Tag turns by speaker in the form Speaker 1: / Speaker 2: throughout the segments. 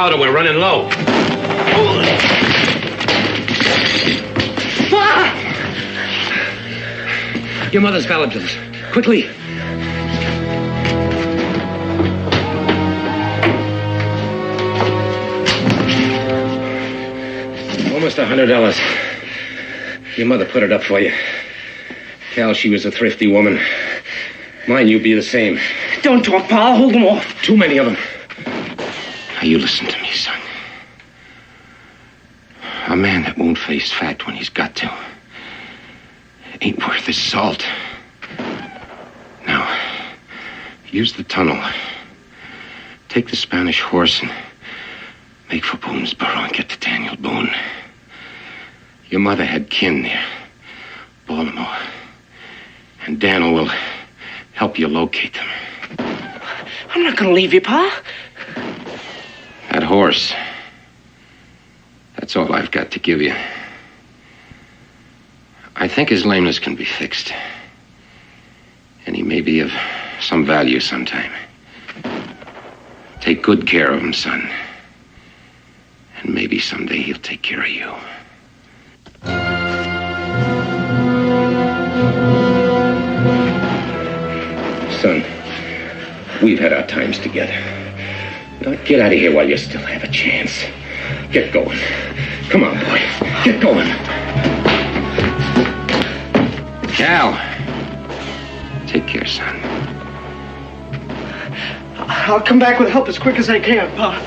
Speaker 1: powder. We're running low. Your mother's ballot bills. Quickly. Almost $100. Your mother put it up for you. Cal, she was a thrifty woman. Mine, you'd be the same.
Speaker 2: Don't talk, Pa. I'll hold them off.
Speaker 1: Too many of them. Now, you listen to me, son. A man that won't face fact when he's got to ain't worth his salt. Now, use the tunnel. Take the Spanish horse and make for Boone's Burrow and get to Daniel Boone. Your mother had kin there, Baltimore. And Daniel will help you locate them.
Speaker 2: I'm not going to leave you, Pa.
Speaker 1: That horse. That's all I've got to give you. I think his lameness can be fixed. And he may be of some value sometime. Take good care of him, son. And maybe someday he'll take care of you. Son, we've had our times together. Now get out of here while you still have a chance. Get going. Come on, boy. Get going. Cal. Take care, son.
Speaker 2: I'll come back with help as quick as I can, Pa.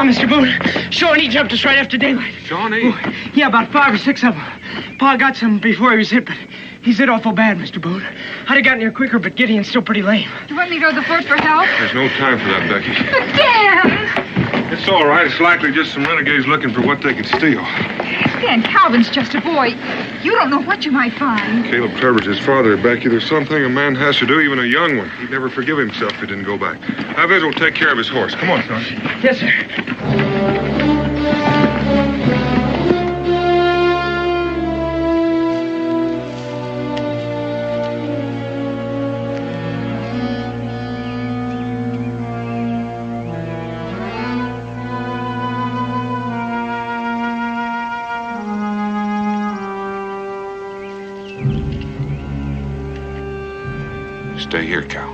Speaker 2: Mr. Boone. Shawnee jumped us right after daylight.
Speaker 3: Shawnee?
Speaker 2: Yeah, about 5 or 6 of them. Pa got some before he was hit, but he's hit awful bad, Mr. Boone. I'd have gotten here quicker, but Gideon's still pretty lame.
Speaker 4: You want me to go to the fort for help?
Speaker 3: There's no time for that, Becky.
Speaker 4: But, Dan!
Speaker 3: It's all right. It's likely just some renegades looking for what they could steal.
Speaker 4: Dan Calvin's just a boy. You don't know what you might find.
Speaker 3: Caleb Trevor's his father, Becky. There's something a man has to do, even a young one. He'd never forgive himself if he didn't go back. Chavez will take care of his horse. Come on, son.
Speaker 2: Yes, sir.
Speaker 3: Stay here, Cal.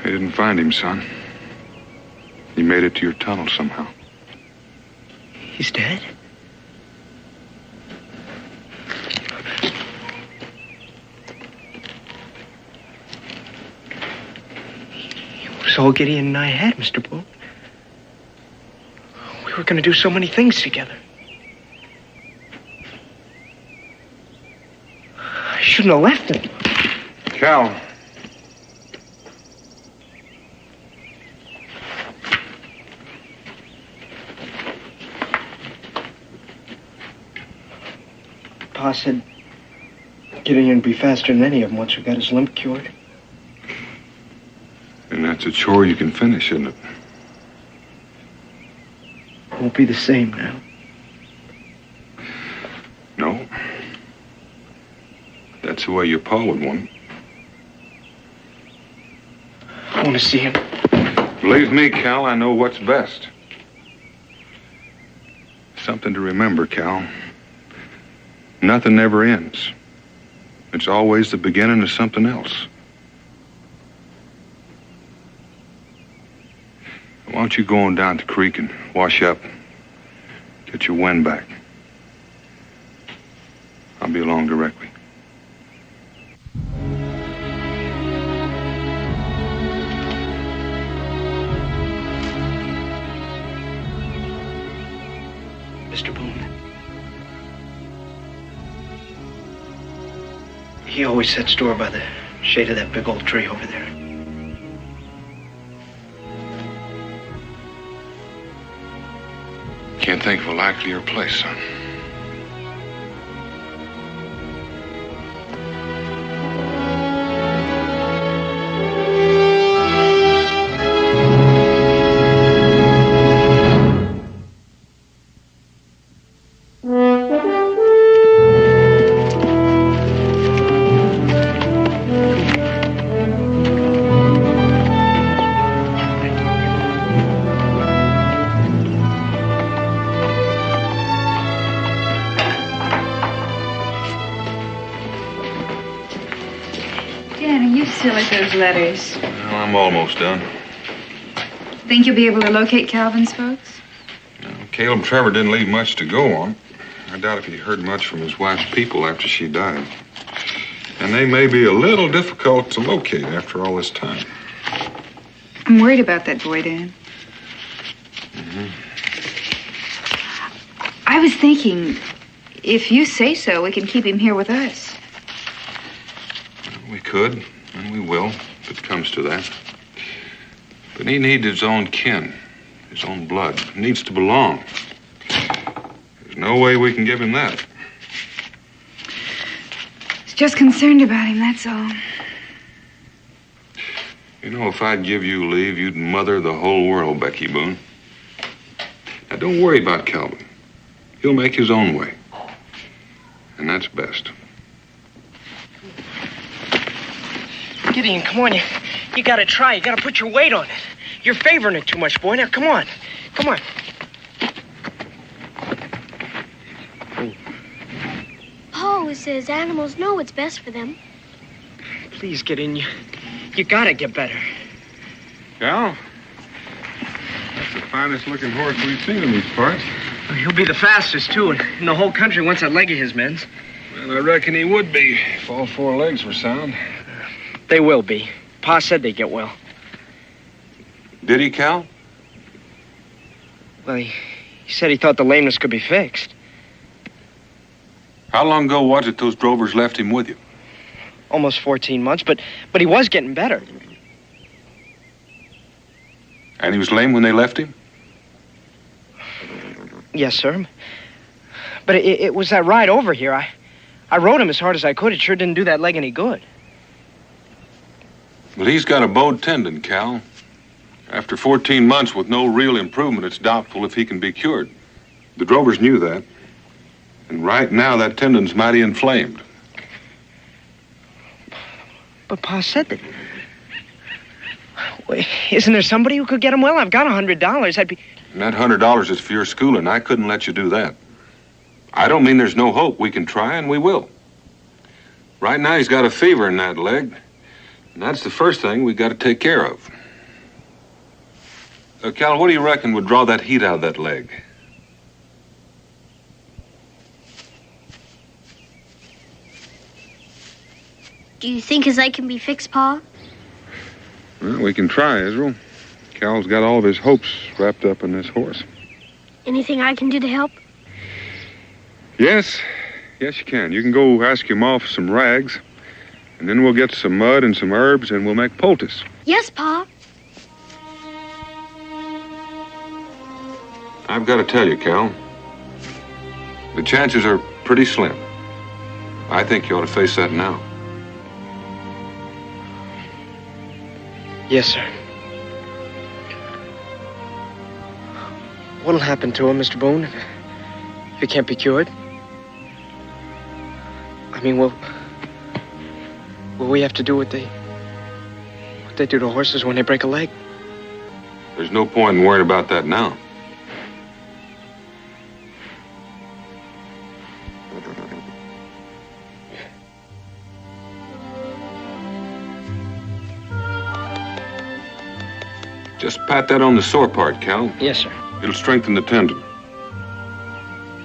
Speaker 3: They didn't find him, son. He made it to your tunnel somehow.
Speaker 2: He's dead? It was all Gideon and I had, Mr. Boone. We were going to do so many things together. I shouldn't have left him.
Speaker 3: Cal.
Speaker 2: Pa said Gideon would be faster than any of them once we got his limp cured.
Speaker 3: And that's a chore you can finish, isn't it?
Speaker 2: It won't be the same now.
Speaker 3: No. That's the way your pa would want it.
Speaker 2: I want to see him.
Speaker 3: Believe me, Cal, I know what's best. Something to remember, Cal. Nothing never ends. It's always the beginning of something else. Why don't you go on down to the creek and wash up, get your wind back. I'll be along directly.
Speaker 2: Mr. Boone. He always set store by the shade of that big old tree over there.
Speaker 3: Can't think of a likelier place, son.
Speaker 4: Those letters.
Speaker 3: Well, I'm almost done.
Speaker 4: Think you'll be able to locate Calvin's folks?
Speaker 3: Caleb Trevor didn't leave much to go on. I doubt if he heard much from his wife's people after she died. And they may be a little difficult to locate after all this time.
Speaker 4: I'm worried about that boy, Dan. I was thinking, if you say so, we can keep him here with us.
Speaker 3: We could. And we will, if it comes to that. But he needs his own kin, his own blood. He needs to belong. There's no way we can give him that.
Speaker 4: Just concerned about him, that's all.
Speaker 3: You know, if I'd give you leave, you'd mother the whole world, Becky Boone. Now, don't worry about Calvin. He'll make his own way. And that's best.
Speaker 2: Gideon, come on, you gotta try. You gotta put your weight on it. You're favoring it too much, boy. Now, come on. Come on.
Speaker 5: Pa always says animals know what's best for them.
Speaker 2: Please, Gideon, you gotta get better.
Speaker 3: Cal? That's the finest looking horse we've seen in these parts.
Speaker 2: Well, he'll be the fastest, too, in the whole country once that leg of his mends.
Speaker 3: Well, I reckon he would be if all four legs were sound.
Speaker 2: They will be. Pa said they'd get well.
Speaker 3: Did he, Cal?
Speaker 2: Well, he said he thought the lameness could be fixed.
Speaker 3: How long ago was it those drovers left him with you?
Speaker 2: Almost 14 months, but he was getting better.
Speaker 3: And he was lame when they left him?
Speaker 2: Yes, sir. But it was that ride over here. I rode him as hard as I could. It sure didn't do that leg any good.
Speaker 3: Well, he's got a bowed tendon, Cal. After 14 months with no real improvement, it's doubtful if he can be cured. The drovers knew that. And right now, that tendon's mighty inflamed.
Speaker 2: But Pa said that... Wait, isn't there somebody who could get him well? I've got $100. I'd be...
Speaker 3: And that $100 is for your schooling. I couldn't let you do that. I don't mean there's no hope. We can try, and we will. Right now, he's got a fever in that leg. And that's the first thing we got to take care of. Cal, what do you reckon would draw that heat out of that leg?
Speaker 5: Do you think his leg can be fixed, Pa?
Speaker 3: Well, we can try, Israel. Cal's got all of his hopes wrapped up in this horse.
Speaker 5: Anything I can do to help?
Speaker 3: Yes. Yes, you can. You can go ask your ma for some rags, and then we'll get some mud and some herbs, and we'll make poultice.
Speaker 5: Yes, Pa.
Speaker 3: I've got to tell you, Cal, the chances are pretty slim. I think you ought to face that now.
Speaker 2: Yes, sir. What'll happen to him, Mr. Boone, if he can't be cured? I mean, will we have to do what they do to horses when they break a leg?
Speaker 3: There's no point in worrying about that now. Just pat that on the sore part, Cal.
Speaker 2: Yes, sir.
Speaker 3: It'll strengthen the tendon.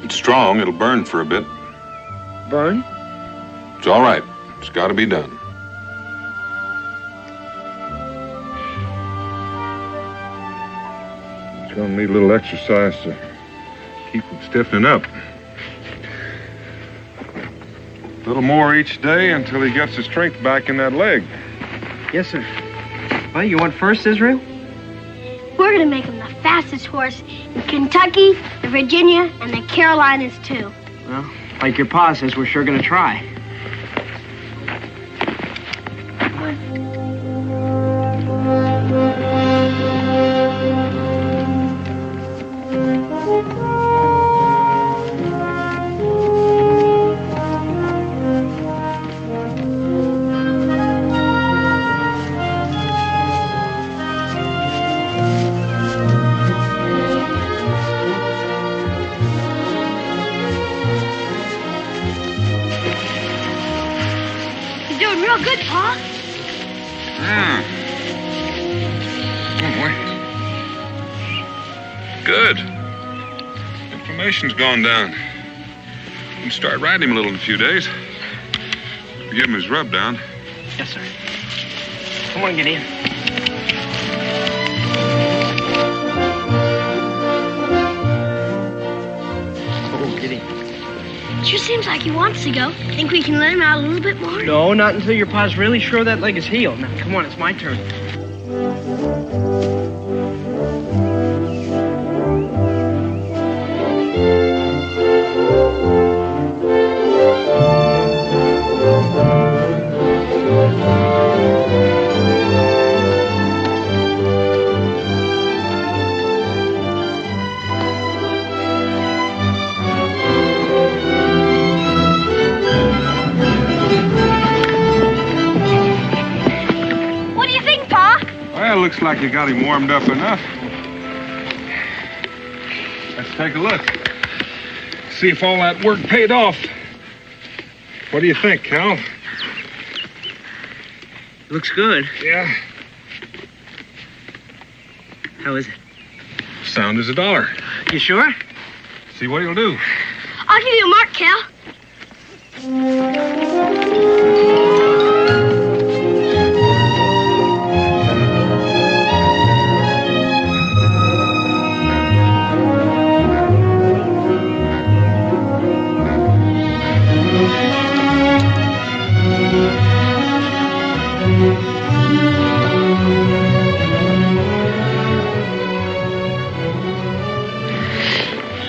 Speaker 3: It's strong. It'll burn for a bit.
Speaker 2: Burn?
Speaker 3: It's all right. It's got to be done. It's going to need a little exercise to keep him stiffening up. A little more each day until he gets his strength back in that leg.
Speaker 2: Yes, sir. Well, you want first, Israel?
Speaker 5: We're gonna make him the fastest horse in Kentucky, the Virginia, and the Carolinas, too.
Speaker 2: Well, like your pa says, we're sure gonna try.
Speaker 5: Good, Pa.
Speaker 3: Oh, boy. Good. Inflammation's gone down. You can start riding him a little in a few days. Give him his rub down.
Speaker 2: Yes, sir. Come on, get in. Oh, get in.
Speaker 5: Sure seems like he wants to go. Think we can let him out a little bit more?
Speaker 2: No, not until your pa's really sure that leg is healed. Now, come on, it's my turn.
Speaker 3: Looks like you got him warmed up enough. Let's take a look. See if all that work paid off. What do you think, Cal?
Speaker 2: Looks good.
Speaker 3: Yeah.
Speaker 2: How is it?
Speaker 3: Sound as $1.
Speaker 2: You sure?
Speaker 3: See what he'll do.
Speaker 5: I'll give you a mark, Cal.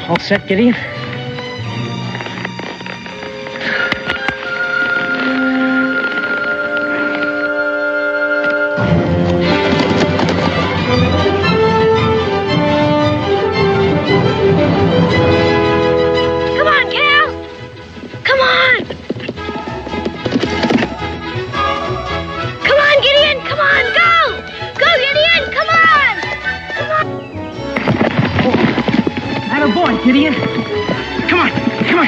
Speaker 2: All set, Gideon?
Speaker 5: Come on, Cal! Come on! Come on, Gideon! Come on, go! Go, Gideon! Come on! Come on!
Speaker 2: Attaboy, Gideon. Come on, come on.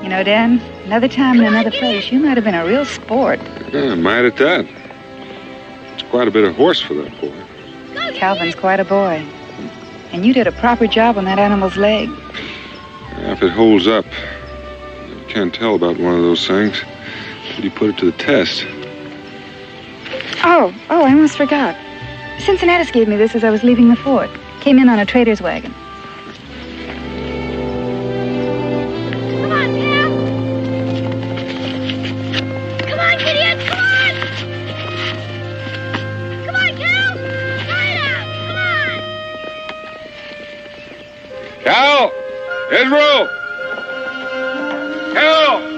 Speaker 2: You
Speaker 6: know, Dan, another time in another place, you might have been a real sport.
Speaker 3: Yeah, might at that. It's quite a bit of horse for that boy.
Speaker 6: Calvin's quite a boy. And you did a proper job on that animal's leg.
Speaker 3: Yeah, if it holds up, you can't tell about one of those things. Did you put it to the test?
Speaker 6: Oh, I almost forgot. Cincinnatus gave me this as I was leaving the fort. Came in on a trader's wagon.
Speaker 5: Come on, Cal. Come on, Gideon, come on. Come on, Cal. Right out, come on.
Speaker 3: Cal! Israel! Cal!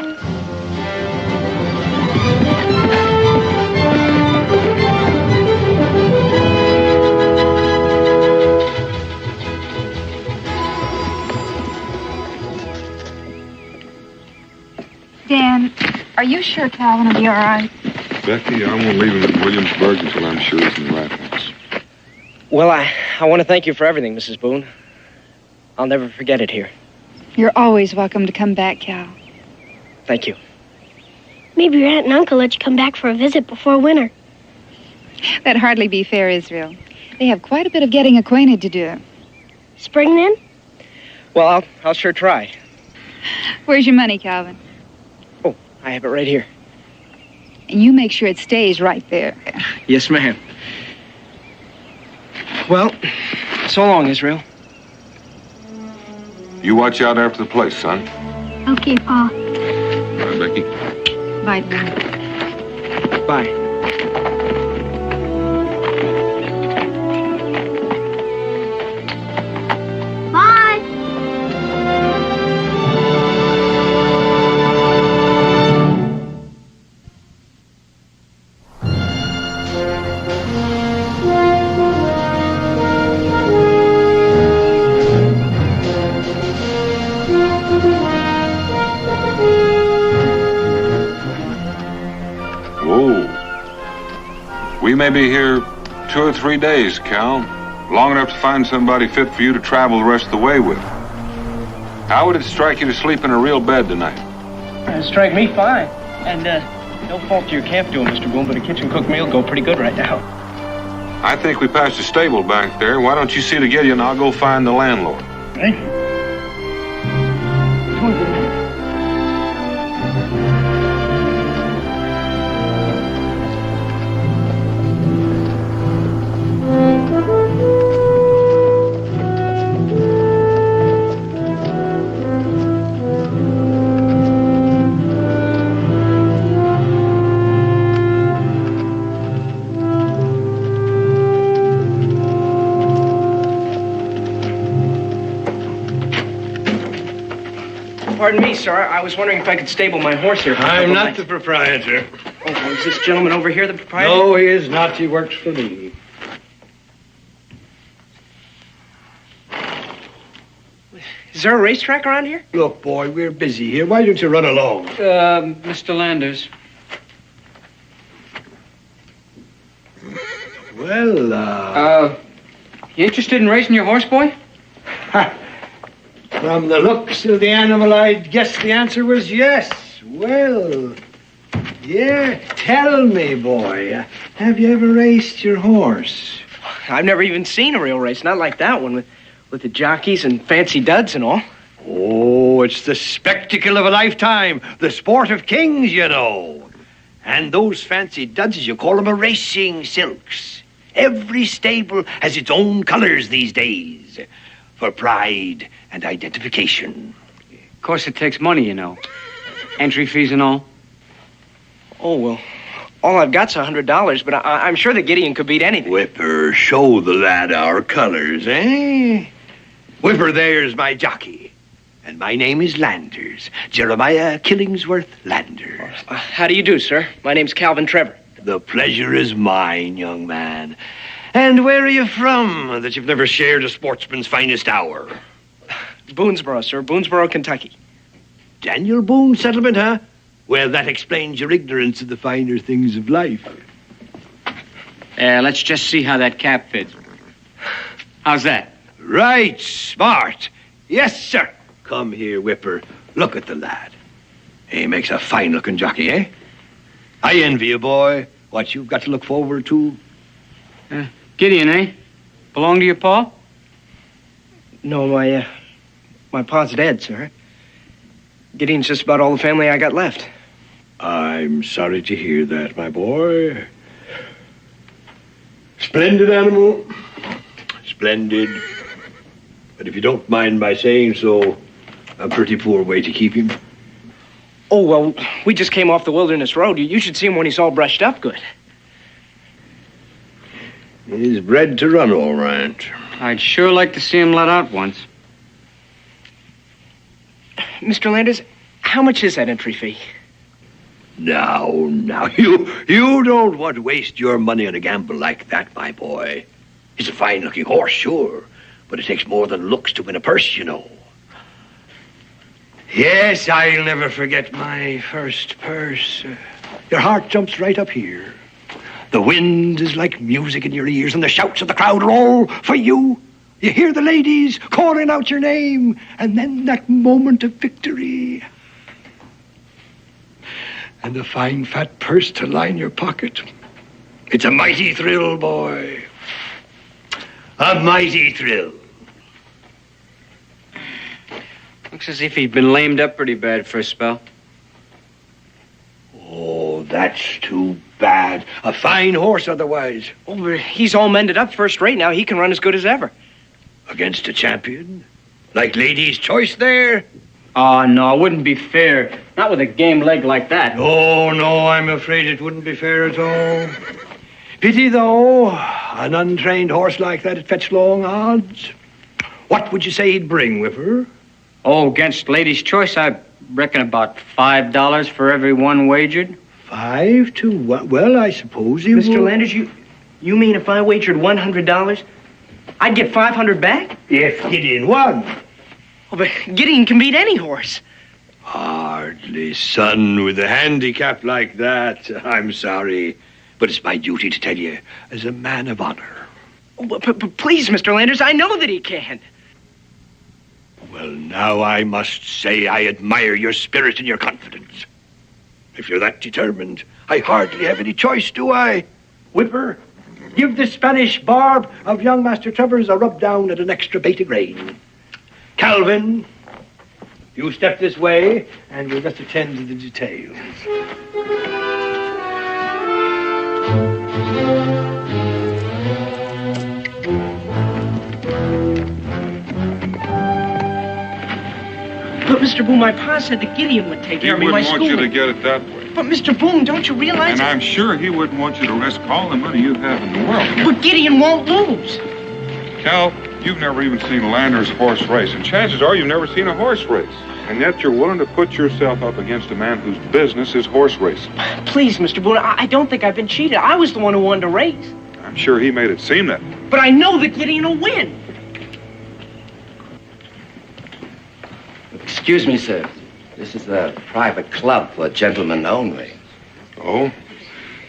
Speaker 4: Dan, are you sure Calvin will be all right?
Speaker 3: Becky, I won't leave him in Williamsburg until I'm sure he's in the right house.
Speaker 2: Well, I want to thank you for everything, Mrs. Boone. I'll never forget it here.
Speaker 6: You're always welcome to come back, Cal.
Speaker 2: Thank you.
Speaker 5: Maybe your aunt and uncle let you come back for a visit before winter.
Speaker 6: That'd hardly be fair, Israel. They have quite a bit of getting acquainted to do.
Speaker 5: Spring, then?
Speaker 2: Well, I'll sure try.
Speaker 6: Where's your money, Calvin?
Speaker 2: Oh, I have it right here.
Speaker 6: And you make sure it stays right there.
Speaker 2: Yes, ma'am. Well, so long, Israel.
Speaker 3: You watch out after the place, son.
Speaker 5: Okay, Pa.
Speaker 3: Bye, Becky.
Speaker 6: Bye, Dan.
Speaker 2: Bye.
Speaker 5: Bye.
Speaker 3: Whoa. We may be here 2 or 3 days, Cal. Long enough to find somebody fit for you to travel the rest of the way with. How would it strike you to sleep in a real bed tonight?
Speaker 2: It'd strike me fine. And, no fault to your camp doing, Mr. Boone, but a kitchen-cooked meal go pretty good right now.
Speaker 3: I think we passed a stable back there. Why don't you see to Gideon? I'll go find the landlord.
Speaker 2: Hey? Pardon me, sir. I was wondering if I could stable my horse here.
Speaker 7: I'm not the proprietor.
Speaker 2: Oh, well, is this gentleman over here the proprietor?
Speaker 7: No, he is not. He works for me.
Speaker 2: Is there a racetrack around here?
Speaker 7: Look, boy, we're busy here. Why don't you run along?
Speaker 8: Mr. Landers.
Speaker 7: Well,
Speaker 8: You interested in racing your horse, boy?
Speaker 7: from the looks of the animal, I'd guess the answer was yes. Well, yeah, tell me, boy, have you ever raced your horse?
Speaker 2: I've never even seen a real race, not like that one, with the jockeys and fancy duds and all.
Speaker 7: Oh, it's the spectacle of a lifetime, the sport of kings, you know. And those fancy duds, as you call them, are racing silks. Every stable has its own colors these days for pride and identification.
Speaker 8: Of course, it takes money, you know. Entry fees and all.
Speaker 2: Oh, well, all I've got's $100, but I'm sure that Gideon could beat anything.
Speaker 7: Whipper, show the lad our colors, eh? Whipper, there's my jockey. And my name is Landers, Jeremiah Killingsworth Landers.
Speaker 2: How do you do, sir? My name's Calvin Trevor.
Speaker 7: The pleasure is mine, young man. And where are you from, that you've never shared a sportsman's finest hour?
Speaker 2: Boonesboro, sir. Boonesboro, Kentucky.
Speaker 7: Daniel Boone settlement, huh? Well, that explains your ignorance of the finer things of life.
Speaker 8: Let's just see how that cap fits. How's that?
Speaker 7: Right, smart. Yes, sir. Come here, Whipper. Look at the lad. He makes a fine-looking jockey, eh? I envy you, boy, what you've got to look forward to.
Speaker 8: Gideon, eh? Belong to your pa?
Speaker 2: No, my pa's dead, sir. Gideon's just about all the family I got left.
Speaker 7: I'm sorry to hear that, my boy. Splendid animal. Splendid. But if you don't mind my saying so, a pretty poor way to keep him.
Speaker 2: Oh, well, we just came off the Wilderness Road. You should see him when he's all brushed up good.
Speaker 7: He's bred to run all right.
Speaker 8: I'd sure like to see him let out once.
Speaker 2: Mr. Landers, how much is that entry fee?
Speaker 7: Now, you don't want to waste your money on a gamble like that, my boy. He's a fine-looking horse, sure, but it takes more than looks to win a purse, you know. Yes, I'll never forget my first purse. Your heart jumps right up here. The wind is like music in your ears, and the shouts of the crowd are all for you. You hear the ladies calling out your name, and then that moment of victory. And a fine fat purse to line your pocket. It's a mighty thrill, boy. A mighty thrill.
Speaker 8: Looks as if he'd been lamed up pretty bad for a spell.
Speaker 7: Oh, that's too bad. A fine horse otherwise.
Speaker 2: Oh, but he's all mended up first rate now. He can run as good as ever.
Speaker 7: Against a champion? Like Lady's Choice there?
Speaker 8: Oh, no, it wouldn't be fair. Not with a game leg like that.
Speaker 7: Oh, no, I'm afraid it wouldn't be fair at all. Pity, though. An untrained horse like that would fetch long odds. What would you say he'd bring, Whipper?
Speaker 8: Oh, against Lady's Choice, I reckon about $5 for every one wagered.
Speaker 7: 5 to 1? Well, I suppose he would.
Speaker 2: Mr. Landers, you mean if I wagered $100, I'd get $500 back?
Speaker 7: If Gideon won.
Speaker 2: Oh, but Gideon can beat any horse.
Speaker 7: Hardly, son, with a handicap like that. I'm sorry, but it's my duty to tell you, as a man of honor.
Speaker 2: Oh, but please, Mr. Landers, I know that he can.
Speaker 7: Well, now I must say I admire your spirit and your confidence. If you're that determined, I hardly have any choice, do I? Whipper, give the Spanish barb of young Master Travers a rub down and an extra bait of grain. Calvin, you step this way, and we'll just attend to the details.
Speaker 2: But, Mr. Boone, my pa said that Gideon would take care of me.
Speaker 3: He wouldn't
Speaker 2: my
Speaker 3: want you to
Speaker 2: schooling.
Speaker 3: get it that way.
Speaker 2: But, Mr. Boone, don't you realize
Speaker 3: And I'm sure he wouldn't want you to risk all the money you have in the world.
Speaker 2: But Gideon won't lose.
Speaker 3: Cal, you've never even seen Lander's horse race, and chances are you've never seen a horse race. And yet you're willing to put yourself up against a man whose business is horse racing.
Speaker 2: Please, Mr. Boone, I don't think I've been cheated. I was the one who wanted to race.
Speaker 3: I'm sure he made it seem that.
Speaker 2: But I know that Gideon will win.
Speaker 1: Excuse me, sir. This is a private club for gentlemen only.
Speaker 3: Oh?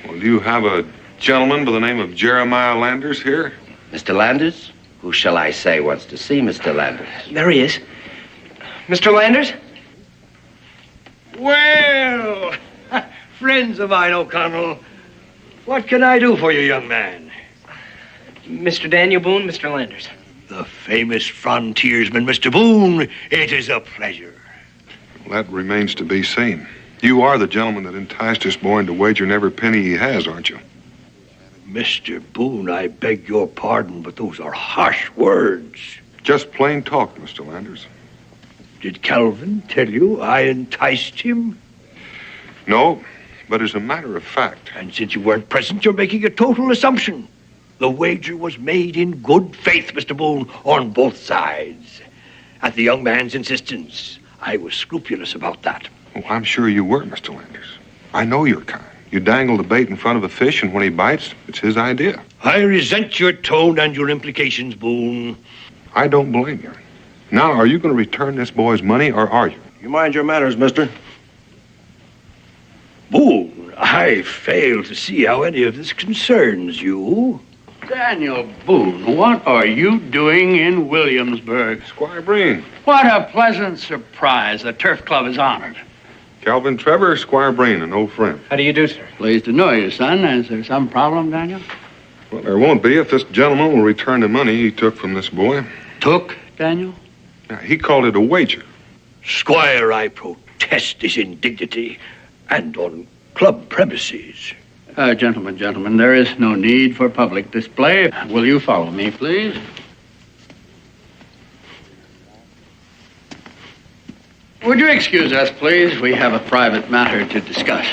Speaker 3: Well, do you have a gentleman by the name of Jeremiah Landers here?
Speaker 1: Mr. Landers? Who shall I say wants to see Mr. Landers?
Speaker 2: There he is. Mr. Landers?
Speaker 7: Well, friends of mine, O'Connell, what can I do for you, young man?
Speaker 2: Mr. Daniel Boone, Mr. Landers.
Speaker 7: The famous frontiersman, Mr. Boone. It is a pleasure.
Speaker 3: Well, that remains to be seen. You are the gentleman that enticed this boy into wagering every penny he has, aren't you?
Speaker 7: Mr. Boone, I beg your pardon, but those are harsh words.
Speaker 3: Just plain talk, Mr. Landers.
Speaker 7: Did Calvin tell you I enticed him?
Speaker 3: No, but as a matter of fact.
Speaker 7: And since you weren't present, you're making a total assumption. The wager was made in good faith, Mr. Boone, on both sides. At the young man's insistence, I was scrupulous about that.
Speaker 3: Oh, I'm sure you were, Mr. Landers. I know you're kind. You dangle the bait in front of a fish, and when he bites, it's his idea.
Speaker 7: I resent your tone and your implications, Boone.
Speaker 3: I don't blame you. Now, are you going to return this boy's money, or are you?
Speaker 9: You mind your manners, mister?
Speaker 7: Boone, I fail to see how any of this concerns you.
Speaker 10: Daniel Boone, what are you doing in Williamsburg?
Speaker 3: Squire Breen.
Speaker 10: What a pleasant surprise. The Turf Club is honored.
Speaker 3: Calvin Trevor, Squire Breen, an old friend.
Speaker 2: How do you do, sir?
Speaker 10: Pleased to know you, son. Is there some problem, Daniel?
Speaker 3: Well, there won't be if this gentleman will return the money he took from this boy.
Speaker 10: Took, Daniel?
Speaker 3: Now, he called it a wager.
Speaker 7: Squire, I protest this indignity, and on club premises.
Speaker 10: Gentlemen, there is no need for public display. Will you follow me, please? Would you excuse us, please? We have a private matter to discuss.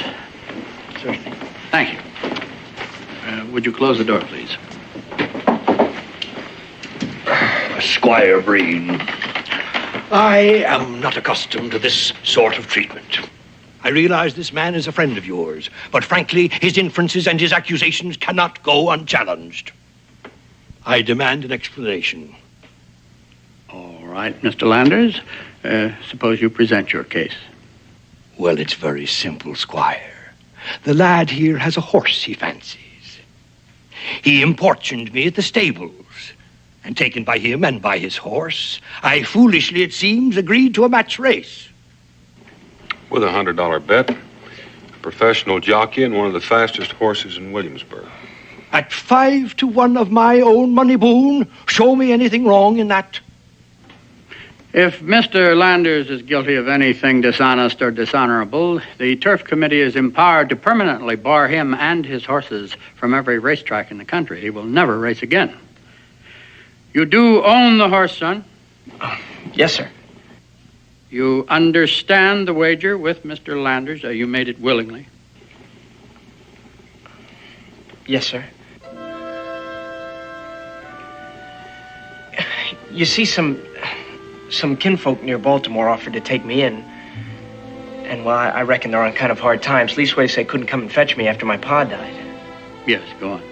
Speaker 10: Certainly. Thank you. Would you close the door, please?
Speaker 7: Squire Breen, I am not accustomed to this sort of treatment. I realize this man is a friend of yours, but frankly, his inferences and his accusations cannot go unchallenged. I demand an explanation.
Speaker 10: All right, Mr. Landers. Suppose you present your case.
Speaker 7: Well, it's very simple, Squire. The lad here has a horse he fancies. He importuned me at the stables, and taken by him and by his horse, I foolishly, it seems, agreed to a match race.
Speaker 3: With a $100 bet, a professional jockey and one of the fastest horses in Williamsburg.
Speaker 7: At 5 to 1 of my own money, Boone, show me anything wrong in that.
Speaker 10: If Mr. Landers is guilty of anything dishonest or dishonorable, the Turf Committee is empowered to permanently bar him and his horses from every racetrack in the country. He will never race again. You do own the horse, son?
Speaker 2: Yes, sir.
Speaker 10: You understand the wager with Mr. Landers? You made it willingly?
Speaker 2: Yes, sir. You see, some kinfolk near Baltimore offered to take me in. And, well, I reckon they're on kind of hard times. Leastways, they couldn't come and fetch me after my pa died.
Speaker 10: Yes, go on.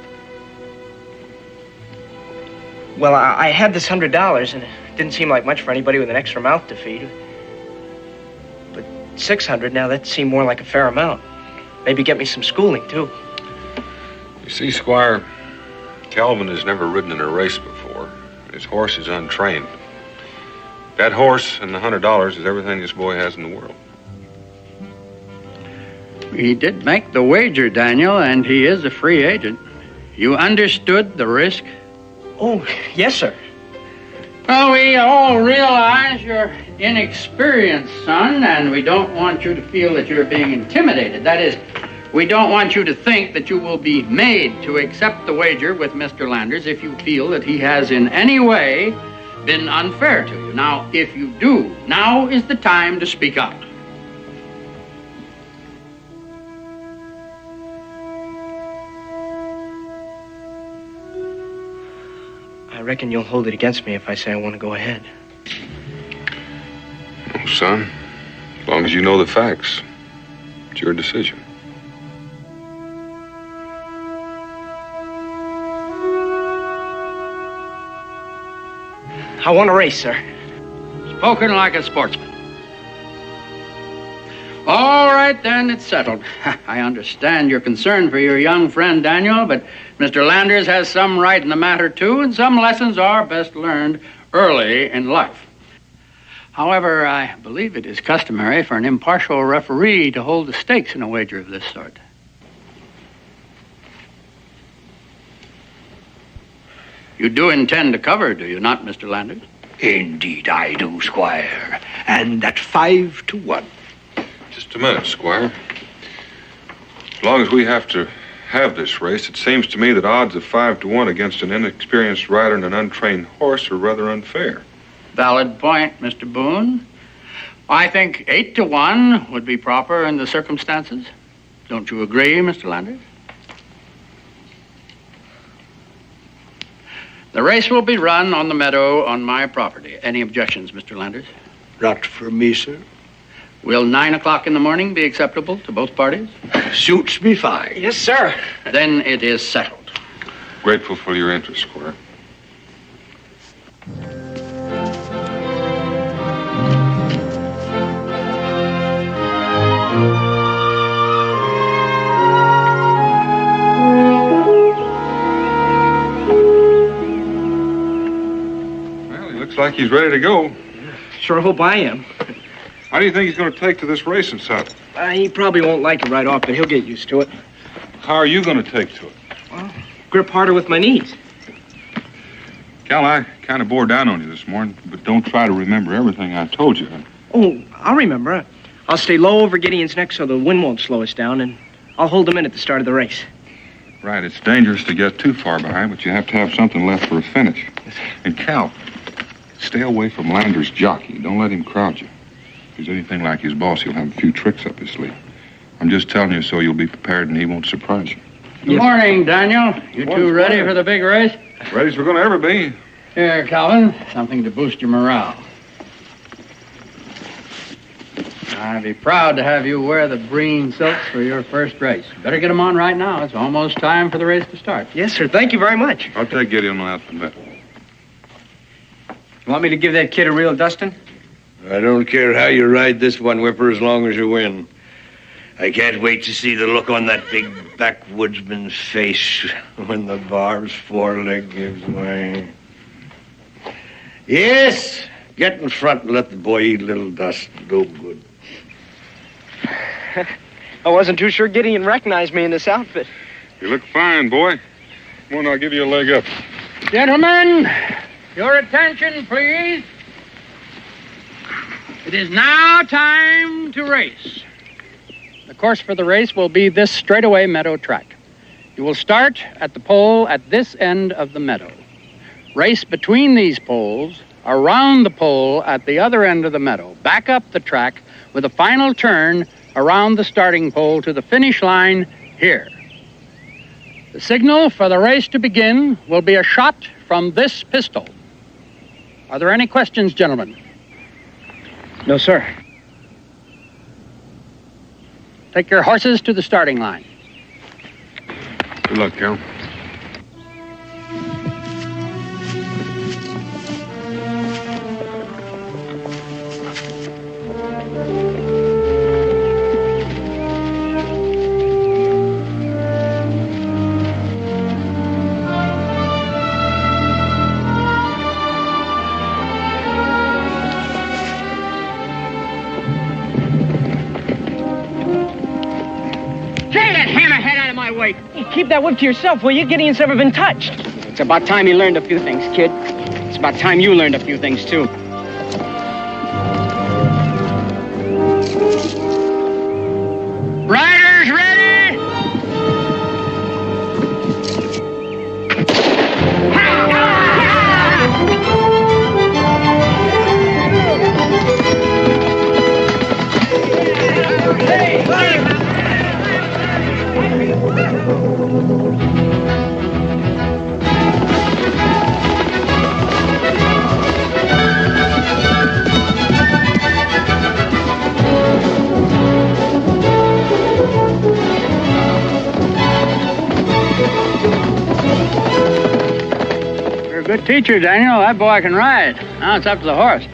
Speaker 2: Well, I had this $100, and it didn't seem like much for anybody with an extra mouth to feed. But $600 now, that seemed more like a fair amount. Maybe get me some schooling, too.
Speaker 3: You see, Squire, Calvin has never ridden in a race before. His horse is untrained. That horse and the $100 is everything this boy has in the world.
Speaker 10: He did make the wager, Daniel, and he is a free agent. You understood the risk?
Speaker 2: Oh, yes, sir.
Speaker 10: Well, we all realize you're inexperienced, son, and we don't want you to feel that you're being intimidated. That is, we don't want you to think that you will be made to accept the wager with Mr. Landers if you feel that he has in any way been unfair to you. Now, if you do, now is the time to speak up.
Speaker 2: I reckon you'll hold it against me if I say I want to go ahead.
Speaker 3: Oh, son, as long as you know the facts, it's your decision.
Speaker 2: I want to race, sir.
Speaker 10: Spoken like a sportsman. All right, then, it's settled. I understand your concern for your young friend, Daniel, but Mr. Landers has some right in the matter, too, and some lessons are best learned early in life. However, I believe it is customary for an impartial referee to hold the stakes in a wager of this sort. You do intend to cover, do you not, Mr. Landers?
Speaker 7: Indeed I do, Squire, and at 5 to 1.
Speaker 3: Just a minute, Squire. As long as we have to have this race, it seems to me that odds of 5 to 1 against an inexperienced rider and an untrained horse are rather unfair.
Speaker 10: Valid point, Mr. Boone. I think 8 to 1 would be proper in the circumstances. Don't you agree, Mr. Landers? The race will be run on the meadow on my property. Any objections, Mr. Landers?
Speaker 7: Not for me, sir.
Speaker 10: Will 9 o'clock in the morning be acceptable to both parties?
Speaker 7: Suits me fine.
Speaker 2: Yes, sir.
Speaker 10: Then it is settled.
Speaker 3: Grateful for your interest, Squire. Looks like he's ready to go.
Speaker 2: Sure hope I am.
Speaker 3: How do you think he's going to take to this racing saddle?
Speaker 2: He probably won't like it right off, but he'll get used to it.
Speaker 3: How are you going to take to it?
Speaker 2: Well, grip harder with my knees.
Speaker 3: Cal, I kind of bore down on you this morning, but don't try to remember everything I told you.
Speaker 2: Oh, I'll remember. I'll stay low over Gideon's neck so the wind won't slow us down, and I'll hold him in at the start of the race.
Speaker 3: Right, it's dangerous to get too far behind, but you have to have something left for a finish. And Cal, stay away from Lander's jockey. Don't let him crowd you. If he's anything like his boss, he'll have a few tricks up his sleeve. I'm just telling you so you'll be prepared and he won't surprise you.
Speaker 10: Good morning, Daniel. You two ready for the big race?
Speaker 3: Ready as we're going to ever be.
Speaker 10: Here, Calvin, something to boost your morale. I'd be proud to have you wear the green silks for your first race. Better get them on right now. It's almost time for the race to start.
Speaker 2: Yes, sir. Thank you very much.
Speaker 3: I'll take Gideon out in a bit.
Speaker 8: You want me to give that kid a real dusting?
Speaker 7: I don't care how you ride this one, Whipper, as long as you win. I can't wait to see the look on that big backwoodsman's face when the bar's foreleg gives way. Yes, get in front and let the boy eat a little dust. Go good.
Speaker 2: I wasn't too sure Gideon recognized me in this outfit.
Speaker 3: You look fine, boy. Come on, I'll give you a leg up.
Speaker 10: Gentlemen, your attention, please. It is now time to race. The course for the race will be this straightaway meadow track. You will start at the pole at this end of the meadow. Race between these poles, around the pole at the other end of the meadow, back up the track with a final turn around the starting pole to the finish line here. The signal for the race to begin will be a shot from this pistol. Are there any questions, gentlemen?
Speaker 2: No, sir.
Speaker 10: Take your horses to the starting line.
Speaker 3: Good luck, Cal.
Speaker 2: Keep that whip to yourself, will you? Gideon's never been touched.
Speaker 8: It's about time he learned a few things, kid. It's about time you learned a few things, too.
Speaker 10: Riders ready? You're a good teacher, Daniel. That boy can ride. Now it's up to the horse.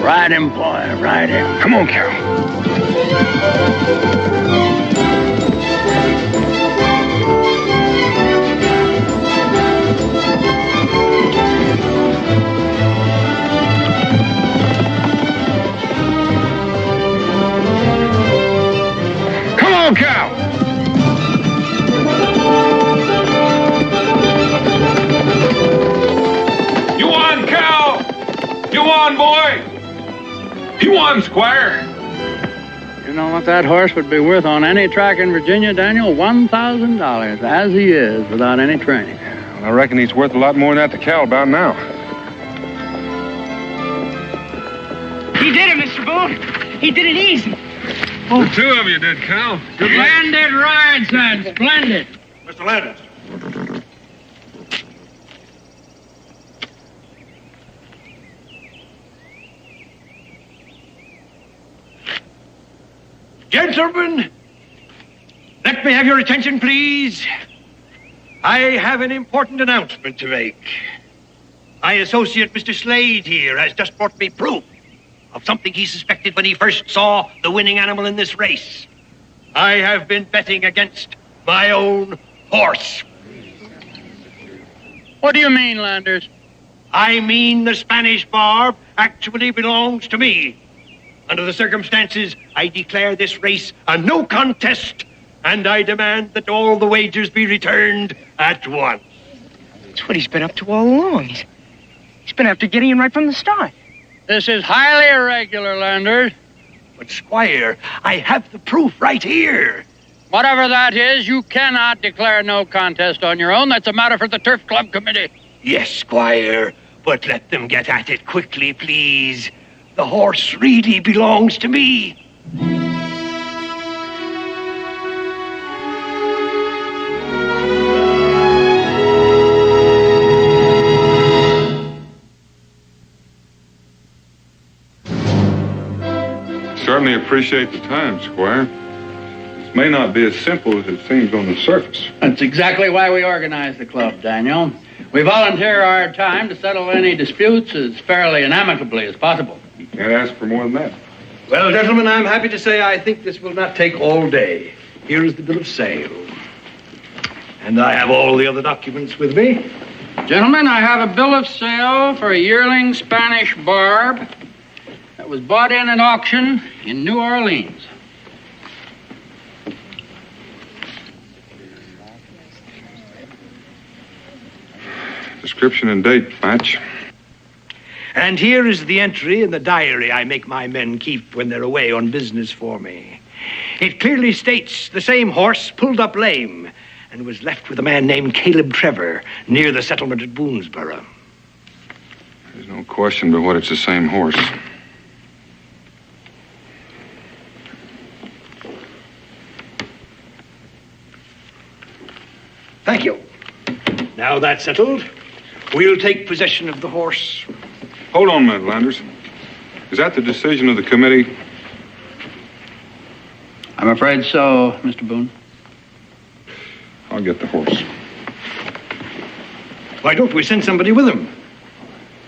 Speaker 10: Ride him, boy, ride him.
Speaker 3: Come on, Carol. Come on, Cal. You won, Cal. You won, boy. You won, Squire.
Speaker 10: You know what that horse would be worth on any track in Virginia, Daniel? $1,000, as he is, without any training.
Speaker 3: Well, I reckon he's worth a lot more than that to Cal about now.
Speaker 2: He did it, Mr. Boone. He did it easy.
Speaker 3: The two of you did, Cal. Good luck.
Speaker 10: Splendid ride, son. Splendid.
Speaker 7: Mr. Landers. Gentlemen, let me have your attention, please. I have an important announcement to make. My associate, Mr. Slade, here, has just brought me proof of something he suspected when he first saw the winning animal in this race. I have been betting against my own horse.
Speaker 10: What do you mean, Landers?
Speaker 7: I mean the Spanish Barb actually belongs to me. Under the circumstances, I declare this race a no contest, and I demand that all the wagers be returned at once.
Speaker 2: That's what he's been up to all along. He's been after Gideon right from the start.
Speaker 10: This is highly irregular, Landers.
Speaker 7: But, Squire, I have the proof right here.
Speaker 10: Whatever that is, you cannot declare no contest on your own. That's a matter for the Turf Club Committee.
Speaker 7: Yes, Squire, but let them get at it quickly, please. The horse really belongs to me.
Speaker 3: Certainly appreciate the time, Squire. This may not be as simple as it seems on the surface.
Speaker 10: That's exactly why we organized the club, Daniel. We volunteer our time to settle any disputes as fairly and amicably as possible.
Speaker 3: You can't ask for more than that.
Speaker 7: Well, gentlemen, I'm happy to say I think this will not take all day. Here is the bill of sale. And I have all the other documents with me.
Speaker 10: Gentlemen, I have a bill of sale for a yearling Spanish Barb that was bought in at auction in New Orleans.
Speaker 3: Description and date match.
Speaker 7: And here is the entry in the diary I make my men keep when they're away on business for me. It clearly states the same horse pulled up lame and was left with a man named Caleb Trevor near the settlement at Boonesboro.
Speaker 3: There's no question but what it's the same horse.
Speaker 7: Thank you. Now that's settled, we'll take possession of the horse.
Speaker 3: Hold on a minute, Landers. Is that the decision of the committee?
Speaker 10: I'm afraid so, Mr. Boone.
Speaker 3: I'll get the horse.
Speaker 7: Why don't we send somebody with him?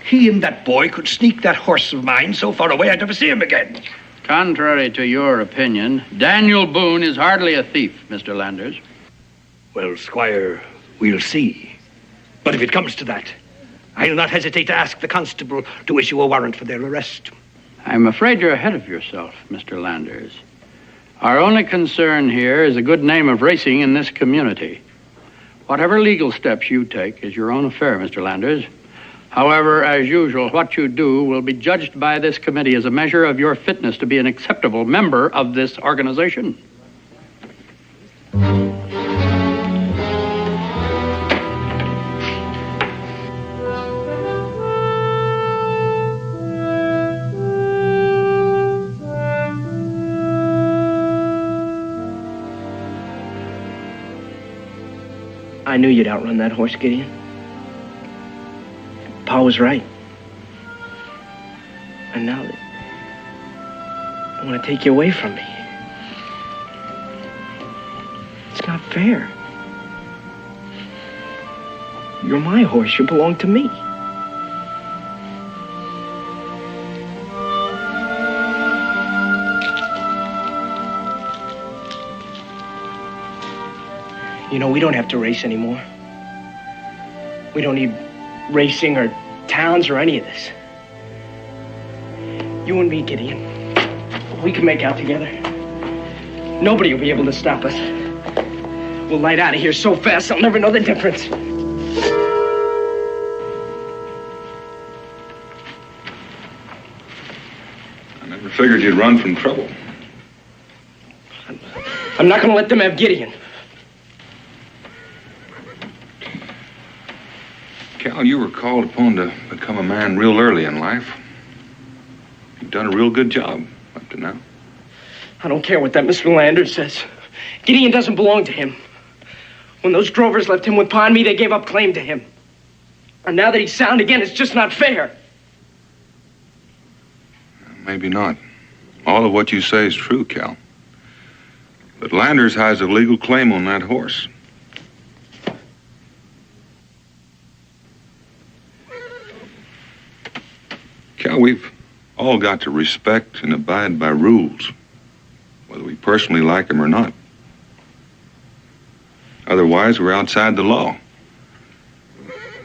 Speaker 7: He and that boy could sneak that horse of mine so far away I'd never see him again.
Speaker 10: Contrary to your opinion, Daniel Boone is hardly a thief, Mr. Landers.
Speaker 7: Well, Squire, we'll see. But if it comes to that, I'll not hesitate to ask the constable to issue a warrant for their arrest.
Speaker 10: I'm afraid you're ahead of yourself, Mr. Landers. Our only concern here is the good name of racing in this community. Whatever legal steps you take is your own affair, Mr. Landers. However, as usual, what you do will be judged by this committee as a measure of your fitness to be an acceptable member of this organization.
Speaker 2: I knew you'd outrun that horse, Gideon. Pa was right. And now they want to take you away from me. It's not fair. You're my horse. You belong to me. You know, we don't have to race anymore. We don't need racing or towns or any of this. You and me, Gideon, we can make out together. Nobody will be able to stop us. We'll light out of here so fast I'll never know the difference.
Speaker 3: I never figured you'd run from trouble.
Speaker 2: I'm not going to let them have Gideon.
Speaker 3: Cal, you were called upon to become a man real early in life. You've done a real good job up to now.
Speaker 2: I don't care what that Mr. Landers says. Gideon doesn't belong to him. When those drovers left him with Pa and me, they gave up claim to him. And now that he's sound again, it's just not fair.
Speaker 3: Maybe not. All of what you say is true, Cal. But Landers has a legal claim on that horse. Cal, we've all got to respect and abide by rules, whether we personally like them or not. Otherwise, we're outside the law.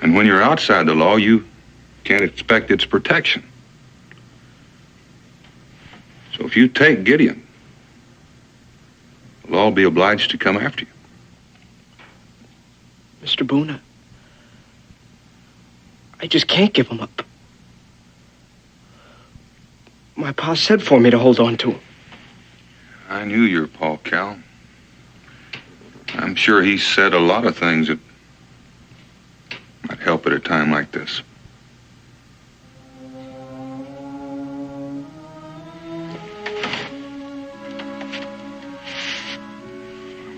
Speaker 3: And when you're outside the law, you can't expect its protection. So if you take Gideon, the law will be obliged to come after you.
Speaker 2: Mr. Boone, I just can't give him up. My pa said for me to hold on to him.
Speaker 3: I knew your pa, Cal. I'm sure he said a lot of things that might help at a time like this.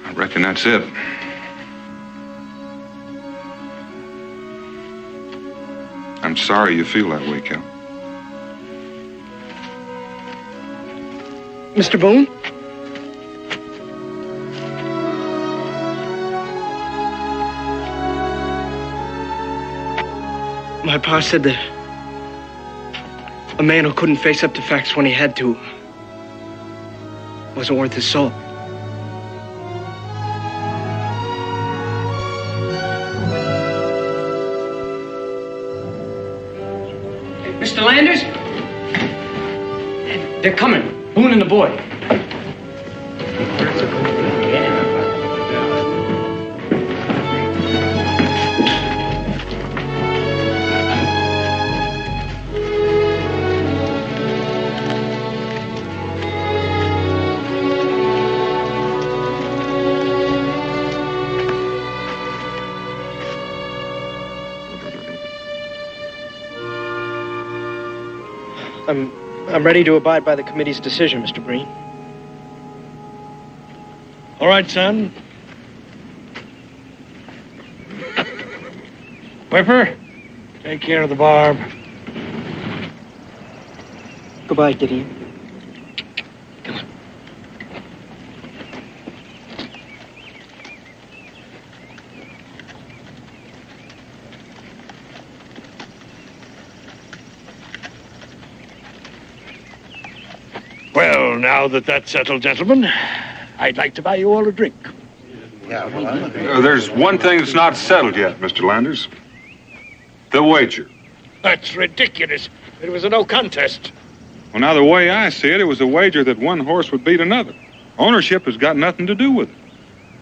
Speaker 3: I reckon that's it. I'm sorry you feel that way, Cal.
Speaker 2: Mr. Boone? My pa said that a man who couldn't face up to facts when he had to wasn't worth his soul. Mr. Landers? They're coming. Boone and the boy. I'm ready to abide by the committee's decision, Mr. Breen.
Speaker 7: All right, son. Whipper, take care of the barb.
Speaker 2: Goodbye, Gideon.
Speaker 7: Come on. Well, now that that's settled, gentlemen, I'd like to buy you all a drink.
Speaker 3: There's one thing that's not settled yet, Mr. Landers. The wager.
Speaker 7: That's ridiculous. It was a no contest.
Speaker 3: Well, now, the way I see it, it was a wager that one horse would beat another. Ownership has got nothing to do with it.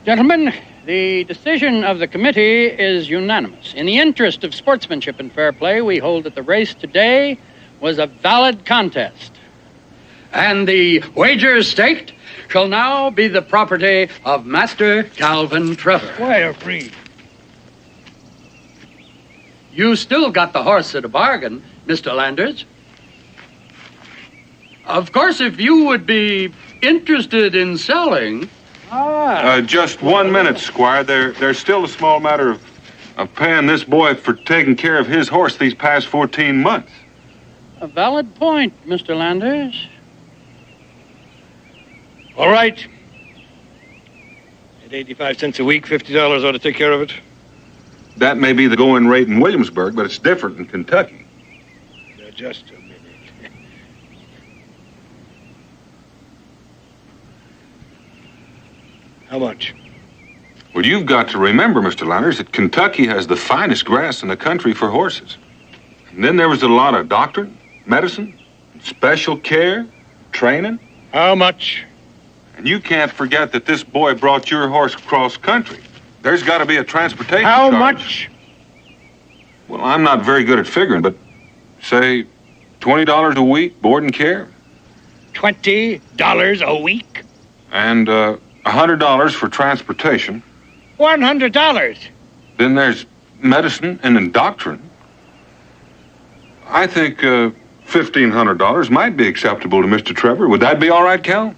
Speaker 10: Gentlemen, the decision of the committee is unanimous. In the interest of sportsmanship and fair play, we hold that the race today was a valid contest. And the wagers staked shall now be the property of Master Calvin Trevor.
Speaker 7: Squire Breen.
Speaker 10: You still got the horse at a bargain, Mr. Landers. Of course, if you would be interested in selling...
Speaker 3: Just 1 minute, Squire. There's still a small matter of paying this boy for taking care of his horse these past 14 months.
Speaker 10: A valid point, Mr. Landers.
Speaker 7: All right. At 85 cents a week, $50 ought to take care of it.
Speaker 3: That may be the going rate in Williamsburg, but it's different in Kentucky.
Speaker 7: Now, just a minute. How much?
Speaker 3: Well, you've got to remember, Mr. Landers, that Kentucky has the finest grass in the country for horses. And then there was a lot of doctrine, medicine, special care, training.
Speaker 7: How much?
Speaker 3: And you can't forget that this boy brought your horse cross country. There's got to be a transportation
Speaker 7: How
Speaker 3: charge.
Speaker 7: much?
Speaker 3: Well, I'm not very good at figuring, but say $20 a week, board and care.
Speaker 7: $20 a week?
Speaker 3: And $100 for transportation.
Speaker 7: $100.
Speaker 3: Then there's medicine and then doctrine. I think $1,500 might be acceptable to Mr. Trevor. Would that be all right, Cal?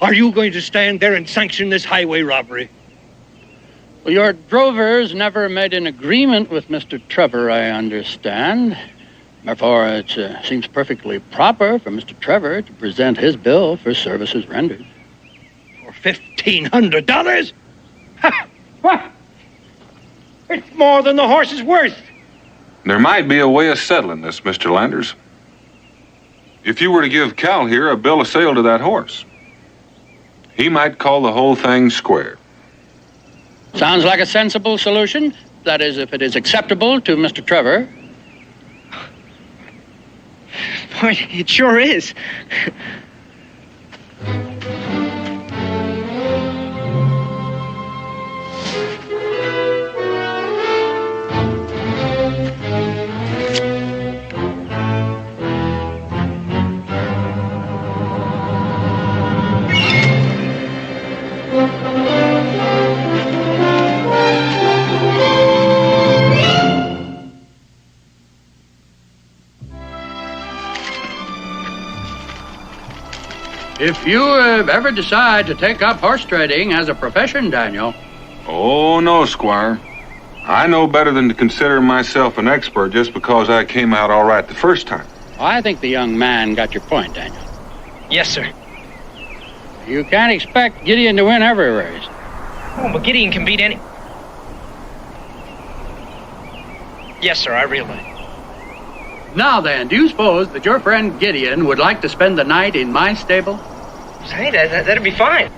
Speaker 7: Are you going to stand there and sanction this highway robbery?
Speaker 10: Well, your drovers never made an agreement with Mr. Trevor, I understand. Therefore, it seems perfectly proper for Mr. Trevor to present his bill for services rendered.
Speaker 7: For $1,500? What? It's more than the horse is worth.
Speaker 3: There might be a way of settling this, Mr. Landers. If you were to give Cal here a bill of sale to that horse, he might call the whole thing square.
Speaker 10: Sounds like a sensible solution. That is, if it is acceptable to Mr. Trevor.
Speaker 2: Boy, it sure is.
Speaker 10: If you ever decide to take up horse trading as a profession, Daniel.
Speaker 3: Oh, no, Squire. I know better than to consider myself an expert just because I came out all right the first time.
Speaker 10: I think the young man got your point, Daniel.
Speaker 2: Yes, sir.
Speaker 10: You can't expect Gideon to win every race.
Speaker 2: Oh, but Gideon can beat any... Yes, sir, I realize.
Speaker 10: Now then, do you suppose that your friend Gideon would like to spend the night in my stable?
Speaker 2: Say, that'd be fine.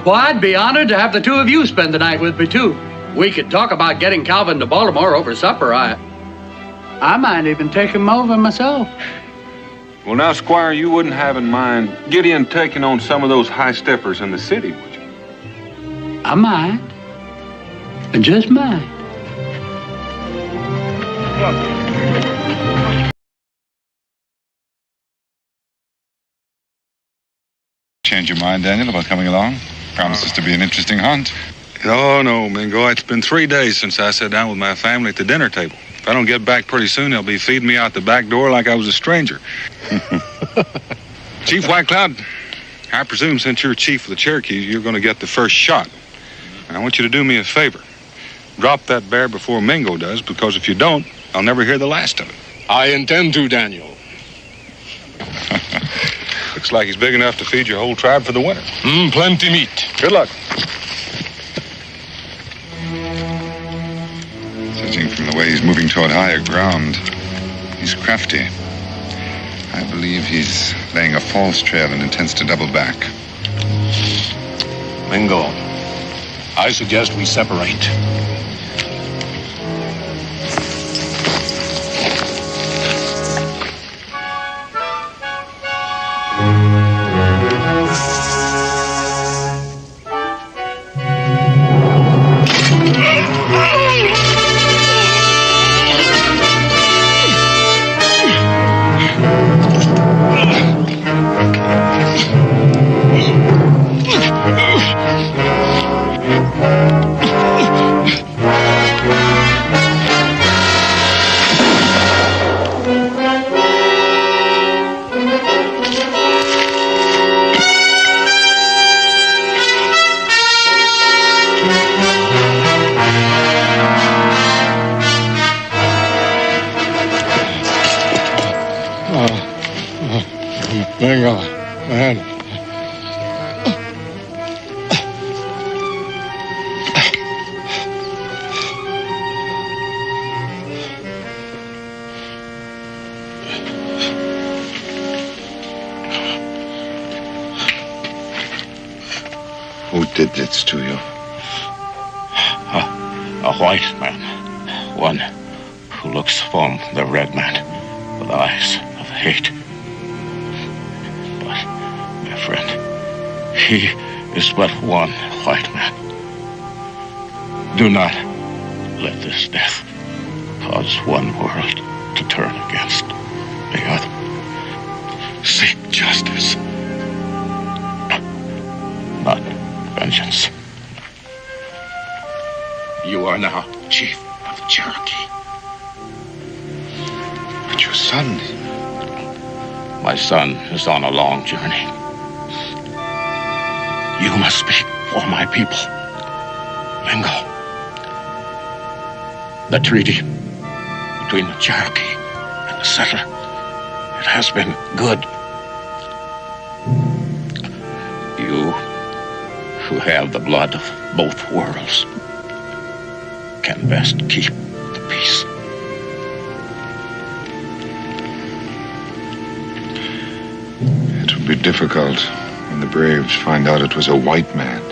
Speaker 10: Well, I'd be honored to have the two of you spend the night with me, too. We could talk about getting Calvin to Baltimore over supper. I might even take him over myself.
Speaker 3: Well, now, Squire, you wouldn't have in mind Gideon taking on some of those high steppers in the city, would you?
Speaker 10: I might. I just might.
Speaker 9: Change your mind, Daniel, about coming along? Promises to be an interesting hunt.
Speaker 3: Oh, no, Mingo. It's been 3 days since I sat down with my family at the dinner table. If I don't get back pretty soon, they'll be feeding me out the back door like I was a stranger. Chief White Cloud, I presume since you're chief of the Cherokees, you're going to get the first shot. And I want you to do me a favor. Drop that bear before Mingo does, because if you don't, I'll never hear the last of it.
Speaker 11: I intend to, Daniel.
Speaker 3: Looks like he's big enough to feed your whole tribe for the winter.
Speaker 11: Plenty meat.
Speaker 3: Good luck.
Speaker 9: Judging from the way he's moving toward higher ground, he's crafty. I believe he's laying a false trail and intends to double back.
Speaker 11: Mingo, I suggest we separate.
Speaker 12: Mingo, man.
Speaker 9: Who did this to you?
Speaker 11: A white man. One who looks from the red man with eyes of hate. But, my friend, he is but one white man. Do not let this death cause one world to turn against the other. Seek justice, not vengeance. You are now chief of the Cherokee.
Speaker 9: But your son...
Speaker 11: My son is on a long journey. You must speak for my people. Mingo. The treaty between the Cherokee and the settler, it has been good. You, who have the blood of both worlds, can best keep the peace.
Speaker 9: It will be difficult when the braves find out it was a white man.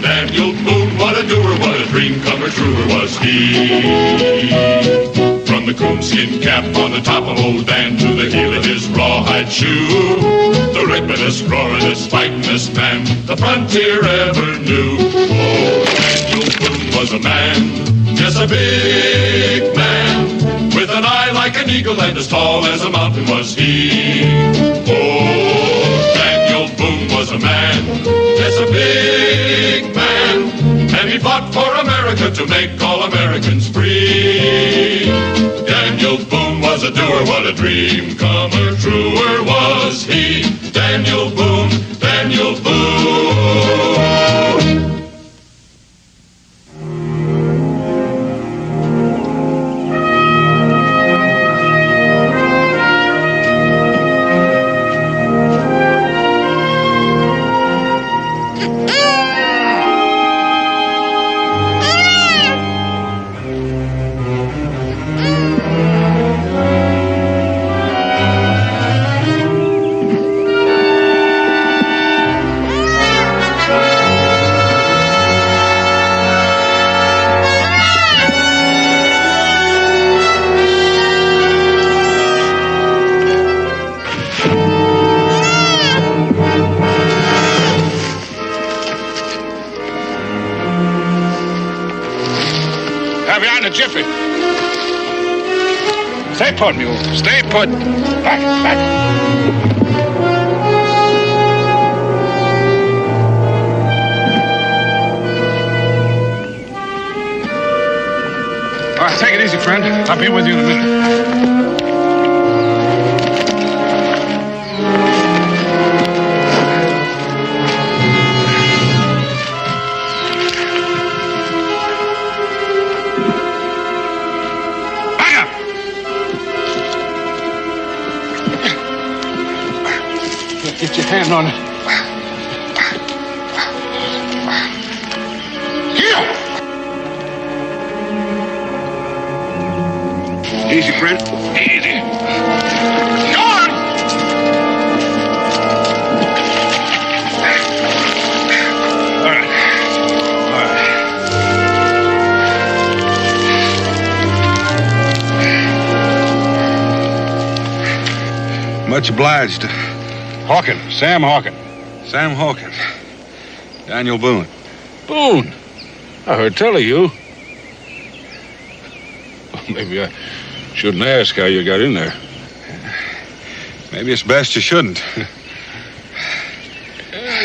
Speaker 13: Daniel Boone, what a doer, what a dream comer, truer was he. From the coonskin cap on the top of old Dan to the heel of his rawhide shoe, the rippin'est, roaring'est, fighting'est man the frontier ever knew. Oh, Daniel Boone was a man, yes, a big man, with an eye like an eagle and as tall as a mountain was he. Oh, Daniel Boone was a man, yes, a big man, and he fought for America to make all Americans free. Daniel Boone was a doer, what a dream comer, truer was he. Daniel Boone, Daniel Boone.
Speaker 11: Jiffy. Stay put, mule. Stay put. Back, back.
Speaker 3: All right, take it easy, friend. I'll be with you in a minute.
Speaker 11: Get your hand on it. Here!
Speaker 3: Easy, friend.
Speaker 11: Easy. Go on! All right. All right.
Speaker 3: Much obliged.
Speaker 11: Hawkins, Sam Hawkins.
Speaker 3: Sam Hawkins. Daniel Boone.
Speaker 11: Boone? I heard tell of you. Well, maybe I shouldn't ask how you got in there.
Speaker 3: Maybe it's best you shouldn't.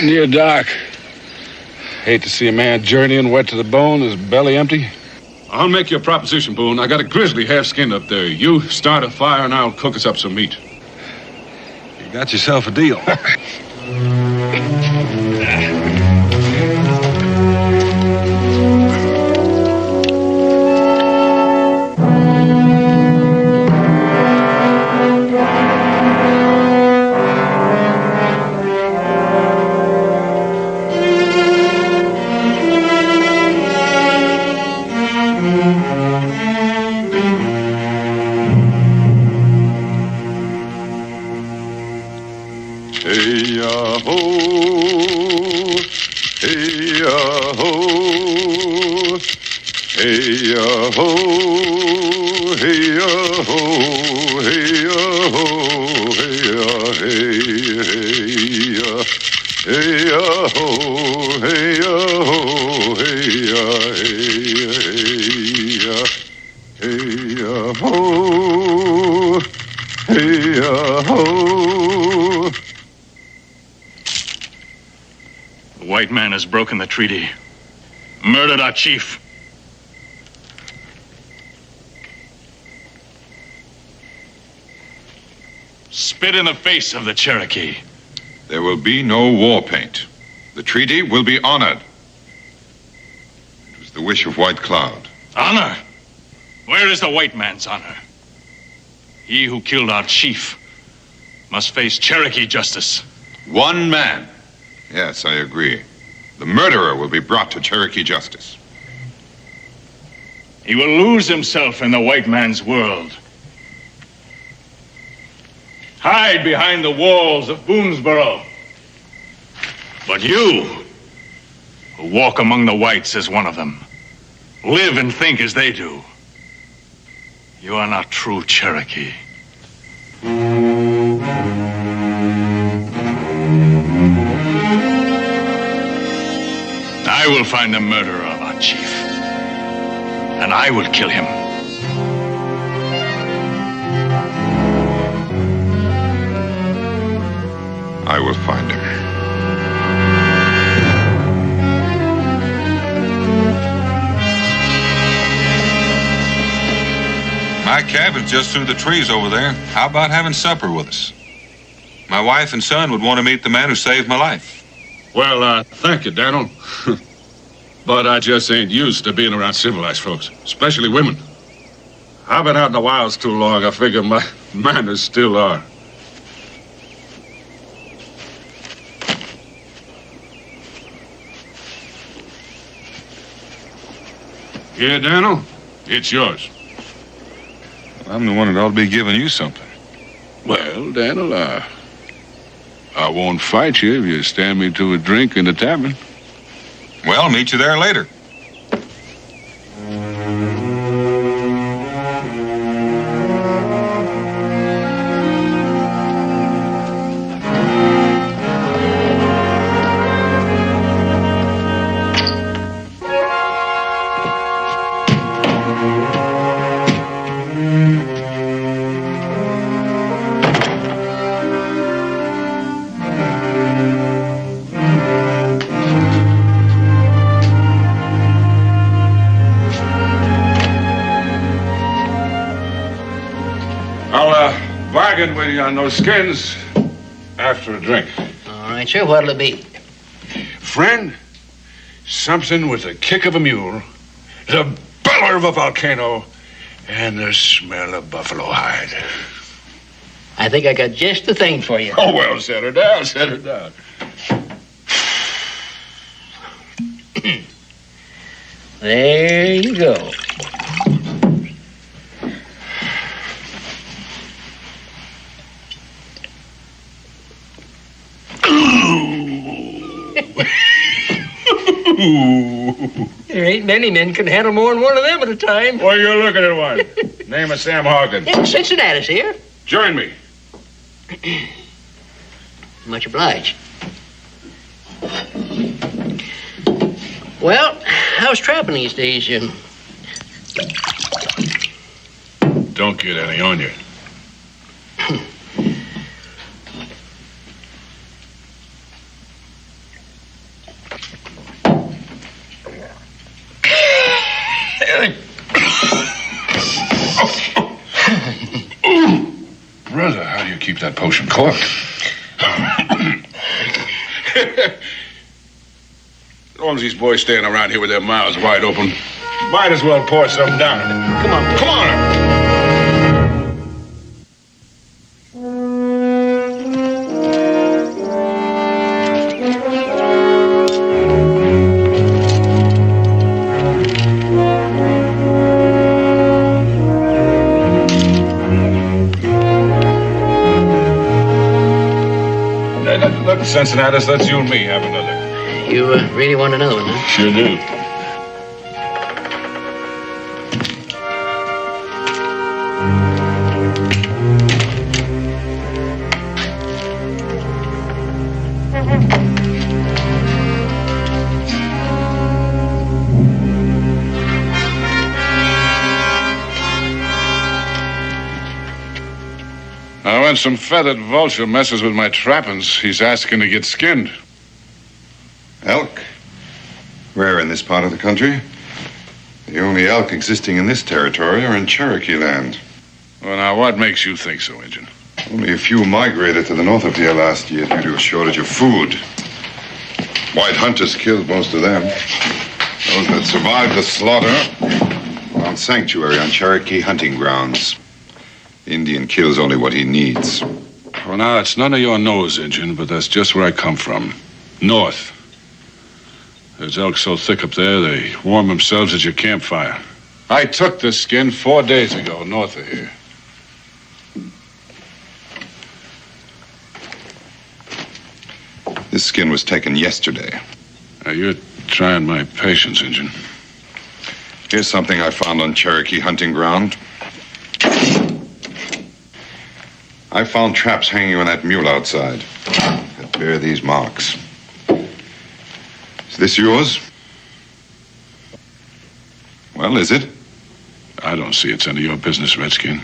Speaker 11: Near dark. Hate to see a man journeying wet to the bone, his belly empty.
Speaker 3: I'll make you a proposition, Boone. I got a grizzly half-skinned up there. You start a fire and I'll cook us up some meat. You got yourself a deal. Hey-ya-ho, hey-ya-ho.
Speaker 9: hey-ya-ho, hey-ya-ho, hey-ya, hey-ya, hey-ya-ho, hey-ya-ho, hey-ya, hey-ya, hey-ya-ho, hey-ya-ho.
Speaker 14: The white man has broken the treaty, murdered our chief. Spit in the face of the Cherokee.
Speaker 3: There will be no war paint. The treaty will be honored.
Speaker 9: It was the wish of White Cloud.
Speaker 14: Honor? Where is the white man's honor? He who killed our chief must face Cherokee justice.
Speaker 3: One man.
Speaker 9: Yes, I agree. The murderer will be brought to Cherokee justice.
Speaker 14: He will lose himself in the white man's world. Hide behind the walls of Boonesboro. But you, who walk among the whites as one of them, live and think as they do, you are not true Cherokee. I will find the murderer of our chief, and I will kill him.
Speaker 9: I will find him.
Speaker 3: My cabin's just through the trees over there. How about having supper with us? My wife and son would want to meet the man who saved my life.
Speaker 15: Well, thank you, Daniel. But I just ain't used to being around civilized folks, especially women. I've been out in the wilds too long. I figure my manners still are. Yeah, Daniel, it's yours.
Speaker 3: I'm the one that ought to be giving you something.
Speaker 15: Well, Daniel, I won't fight you if you stand me to a drink in the tavern.
Speaker 3: Well, I'll meet you there later.
Speaker 15: With you on those skins after a drink.
Speaker 10: All right, sir. What'll it be?
Speaker 15: Friend, something with the kick of a mule, the bellow of a volcano, and the smell of buffalo hide.
Speaker 10: I think I got just the thing for you.
Speaker 15: Oh, well, set her down, set her down.
Speaker 10: There you go. There ain't many men can handle more than one of them at a time.
Speaker 15: Well, you're looking at one. Name of Sam Hawkins.
Speaker 10: Yeah, Cincinnati's here.
Speaker 15: Join me.
Speaker 10: Much obliged. Well, how's trapping these days?
Speaker 15: Don't get any on you. Brother, how do you keep that potion corked? As long as these boys staying around here with their mouths wide open, might as well pour something down in it. Come on, come on! Look, Cincinnatus, let's you and me have another.
Speaker 10: You really want another one, huh?
Speaker 15: Sure do. Now, when some feathered vulture messes with my trappings, he's asking to get skinned.
Speaker 9: Elk? Rare in this part of the country. The only elk existing in this territory are in Cherokee land.
Speaker 15: Well, now, what makes you think so, Injun?
Speaker 9: Only a few migrated to the north of here last year due to a shortage of food. White hunters killed most of them. Those that survived the slaughter found sanctuary on Cherokee hunting grounds. The Indian kills only what he needs.
Speaker 15: Well, now, it's none of your nose, Injun, but that's just where I come from. North. There's elk so thick up there, they warm themselves at your campfire. I took this skin 4 days ago, north of here.
Speaker 9: This skin was taken yesterday.
Speaker 15: Now, you're trying my patience, Injun.
Speaker 9: Here's something I found on Cherokee hunting ground. I found traps hanging on that mule outside that bear these marks. Is this yours? Well, is it?
Speaker 15: I don't see it's any of your business, Redskin.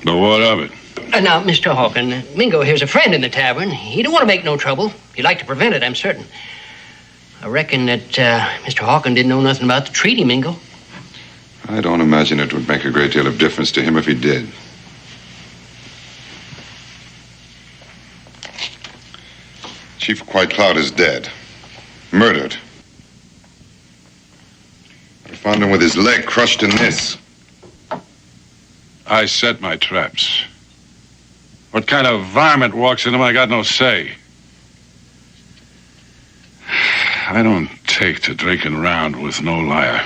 Speaker 15: But what of it?
Speaker 16: Now, Mr. Hawken, Mingo here's a friend in the tavern. He don't want to make no trouble. He'd like to prevent it, I'm certain. I reckon that Mr. Hawken didn't know nothing about the treaty, Mingo.
Speaker 9: I don't imagine it would make a great deal of difference to him if he did. Chief White Cloud is dead. Murdered. I found him with his leg crushed in this.
Speaker 15: I set my traps. What kind of varmint walks in them, I got no say. I don't take to drinking around with no liar.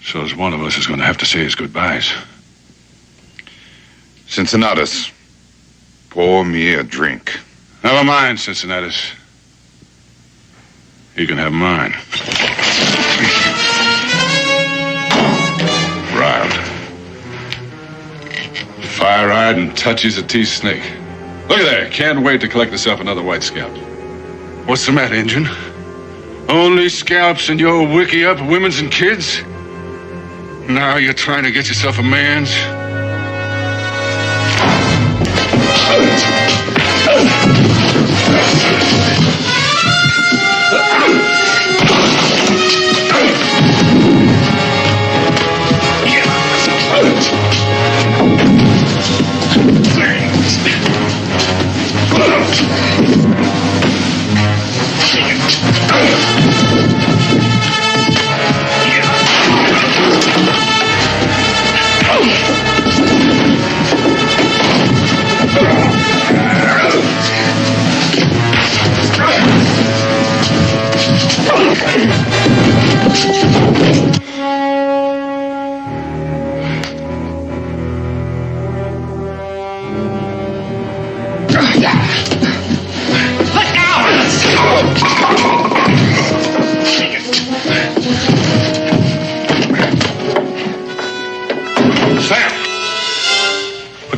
Speaker 15: So's one of us is going to have to say his goodbyes.
Speaker 9: Cincinnatus, pour me a drink.
Speaker 15: Never mind, Cincinnatus. You can have mine. Riled. Fire-eyed and touchy as a tea-snake. Look at there. Can't wait to collect myself another white scalp. What's the matter, Injun? Only scalps in your wiki-up women's and kids? Now you're trying to get yourself a man's?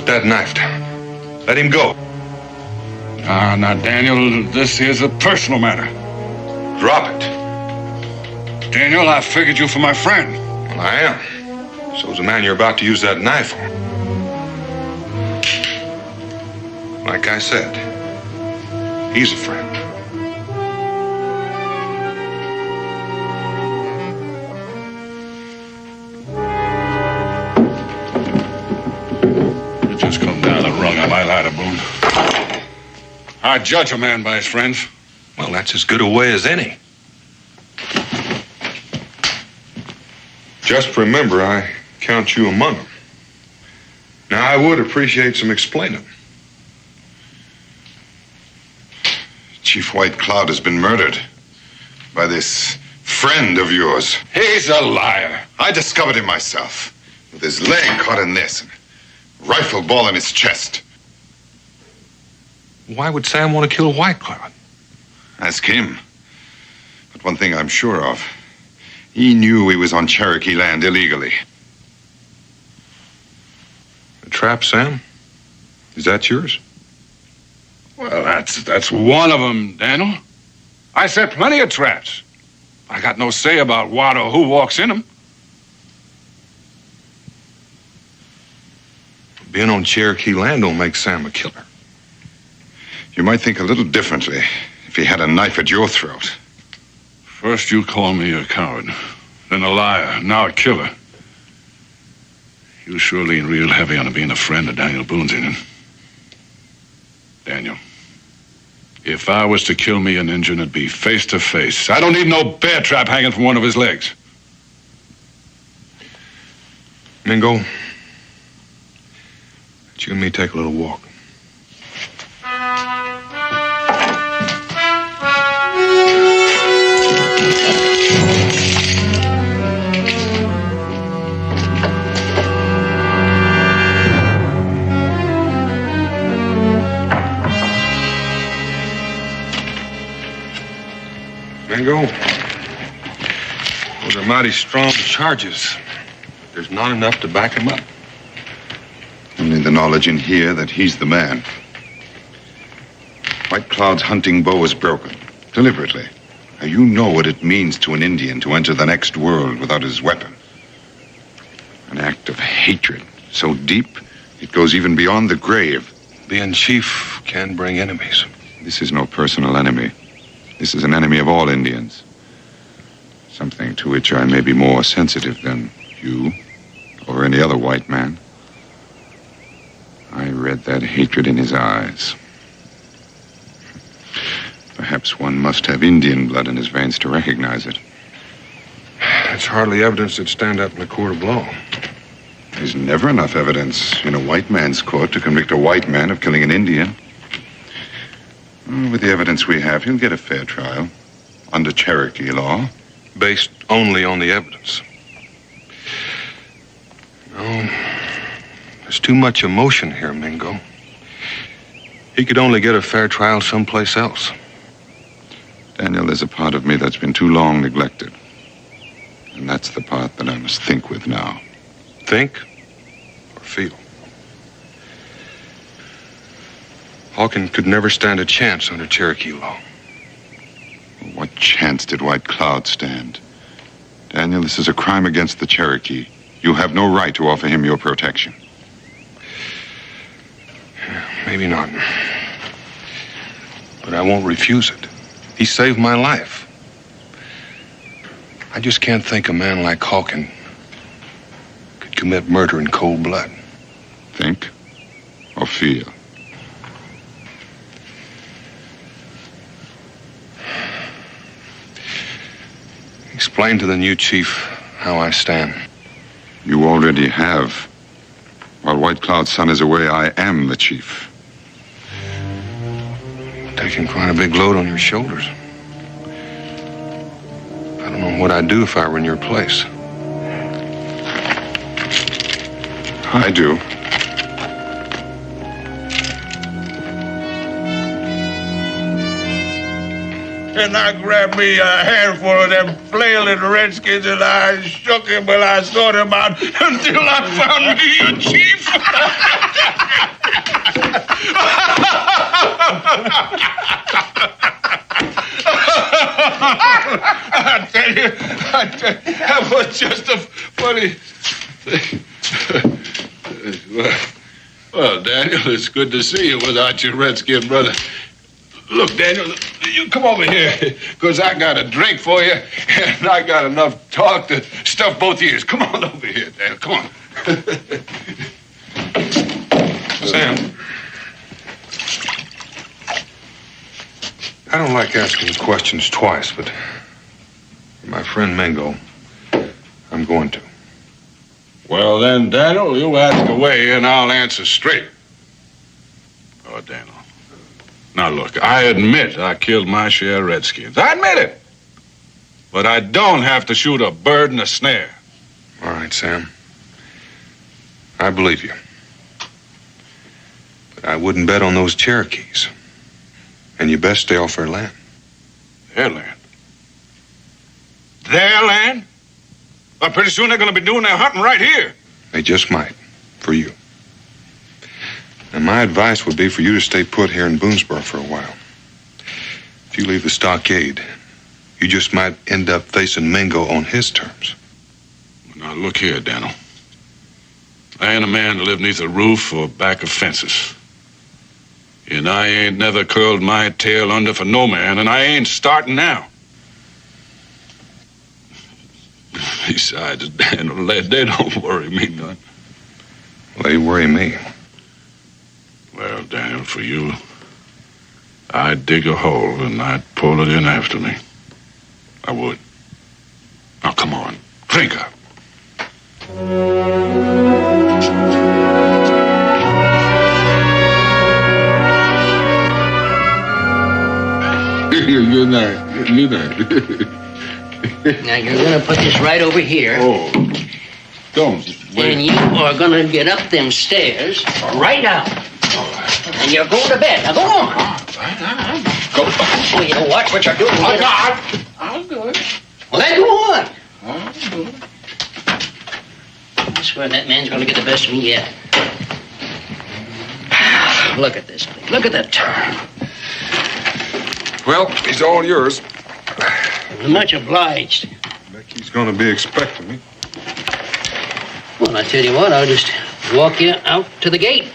Speaker 3: That knife down. Let him go.
Speaker 15: Now, Daniel, this is a personal matter.
Speaker 3: Drop it.
Speaker 15: Daniel, I figured you for my friend.
Speaker 3: Well, I am. So's the man you're about to use that knife on. Like I said, he's a friend.
Speaker 15: Boone. I judge a man by his friends.
Speaker 3: Well, that's as good a way as any. Just remember, I count you among them. Now, I would appreciate some explaining.
Speaker 9: Chief White Cloud has been murdered by this friend of yours.
Speaker 15: He's a liar.
Speaker 9: I discovered him myself, with his leg caught in this, and a rifle ball in his chest.
Speaker 3: Why would Sam want to kill White Cloud?
Speaker 9: Ask him. But one thing I'm sure of, he knew he was on Cherokee land illegally.
Speaker 3: A trap, Sam? Is that yours?
Speaker 15: Well, that's one of them, Daniel. I set plenty of traps. I got no say about what or who walks in them.
Speaker 3: Being on Cherokee land don't make Sam a killer.
Speaker 9: You might think a little differently if he had a knife at your throat.
Speaker 15: First you call me a coward, then a liar, now a killer. You sure lean real heavy on being a friend of Daniel Boone's, ain't it? Daniel, if I was to kill me an Injun, it'd be face to face. I don't need no bear trap hanging from one of his legs.
Speaker 3: Mingo, let you and me take a little walk. Mingo, those are mighty strong charges. There's not enough to back him up.
Speaker 9: Only the knowledge in here that he's the man. White Cloud's hunting bow is broken, deliberately. Now, you know what it means to an Indian to enter the next world without his weapon. An act of hatred so deep, it goes even beyond the grave.
Speaker 3: Being chief can bring enemies.
Speaker 9: This is no personal enemy. This is an enemy of all Indians. Something to which I may be more sensitive than you or any other white man. I read that hatred in his eyes. Perhaps one must have Indian blood in his veins to recognize it.
Speaker 3: It's hardly evidence that'd stand up in a court of law.
Speaker 9: There's never enough evidence in a white man's court to convict a white man of killing an Indian. With the evidence we have, he'll get a fair trial under Cherokee law.
Speaker 3: Based only on the evidence. No, there's too much emotion here, Mingo. He could only get a fair trial someplace else.
Speaker 9: Daniel, there's a part of me that's been too long neglected. And that's the part that I must think with now.
Speaker 3: Think or feel? Hawkins could never stand a chance under Cherokee law.
Speaker 9: What chance did White Cloud stand? Daniel, this is a crime against the Cherokee. You have no right to offer him your protection.
Speaker 3: Maybe not. But I won't refuse it. He saved my life. I just can't think a man like Hawkins could commit murder in cold blood.
Speaker 9: Think or feel?
Speaker 3: Explain to the new chief how I stand.
Speaker 9: You already have. While White Cloud's son is away, I am the chief.
Speaker 3: Taking quite a big load on your shoulders. I don't know what I'd do if I were in your place.
Speaker 9: I do.
Speaker 11: And I grabbed me a handful of them flailing redskins and I shook him and I sorted him out until I found me a chief. I tell you, that was just a funny thing. Well, Daniel, it's good to see you without your redskin brother. Look, Daniel, you come over here, because I got a drink for you, and I got enough talk to stuff both ears. Come on over here, Daniel, come on.
Speaker 3: Sam, I don't like asking questions twice, but for my friend Mingo, I'm going to.
Speaker 15: Well, then, Daniel, you ask away, and I'll answer straight. Oh, Daniel. Now, look, I admit I killed my share of redskins. I admit it. But I don't have to shoot a bird in a snare.
Speaker 3: All right, Sam. I believe you. But I wouldn't bet on those Cherokees. And you best stay off their land.
Speaker 15: Their land? Their land? Well, pretty soon they're going to be doing their hunting right here.
Speaker 3: They just might, for you. And my advice would be for you to stay put here in Boonesboro for a while. If you leave the stockade, you just might end up facing Mingo on his terms.
Speaker 15: Now, look here, Daniel. I ain't a man to live neath a roof or back of fences. And I ain't never curled my tail under for no man, and I ain't starting now. Besides, Daniel, they don't worry me none.
Speaker 3: They worry me.
Speaker 15: Well, Daniel, for you, I'd dig a hole and I'd pull it in after me. I would. Now, come on, drink up.
Speaker 9: Good night. Good night.
Speaker 16: Now, you're going to put this right over here.
Speaker 9: Oh, don't. Wait.
Speaker 16: And you are going to get up them stairs right out. And you're going to bed. Now, go on.
Speaker 9: Go.
Speaker 16: Well, you watch what you're doing.
Speaker 9: I'll do it.
Speaker 16: Well, then go on.
Speaker 9: I'll do it.
Speaker 16: I swear that man's going to get the best of me yet. Look at this. Look at that turn.
Speaker 3: Well, he's all yours.
Speaker 16: Much obliged.
Speaker 3: Becky's going to be expecting me.
Speaker 16: Well, I tell you what, I'll just walk you out to the gate.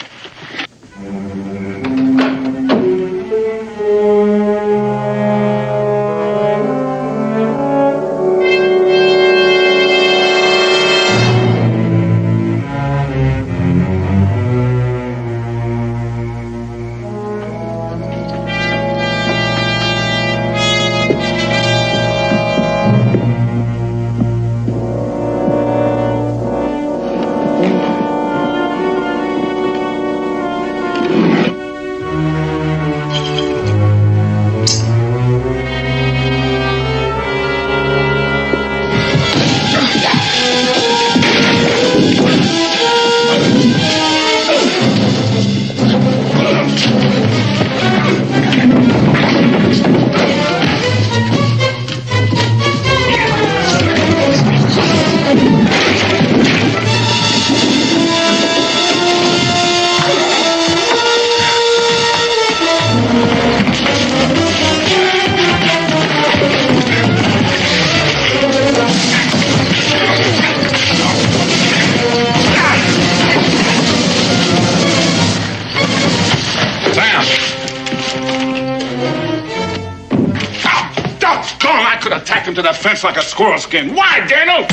Speaker 15: To that fence like a squirrel skin. Why, Daniel?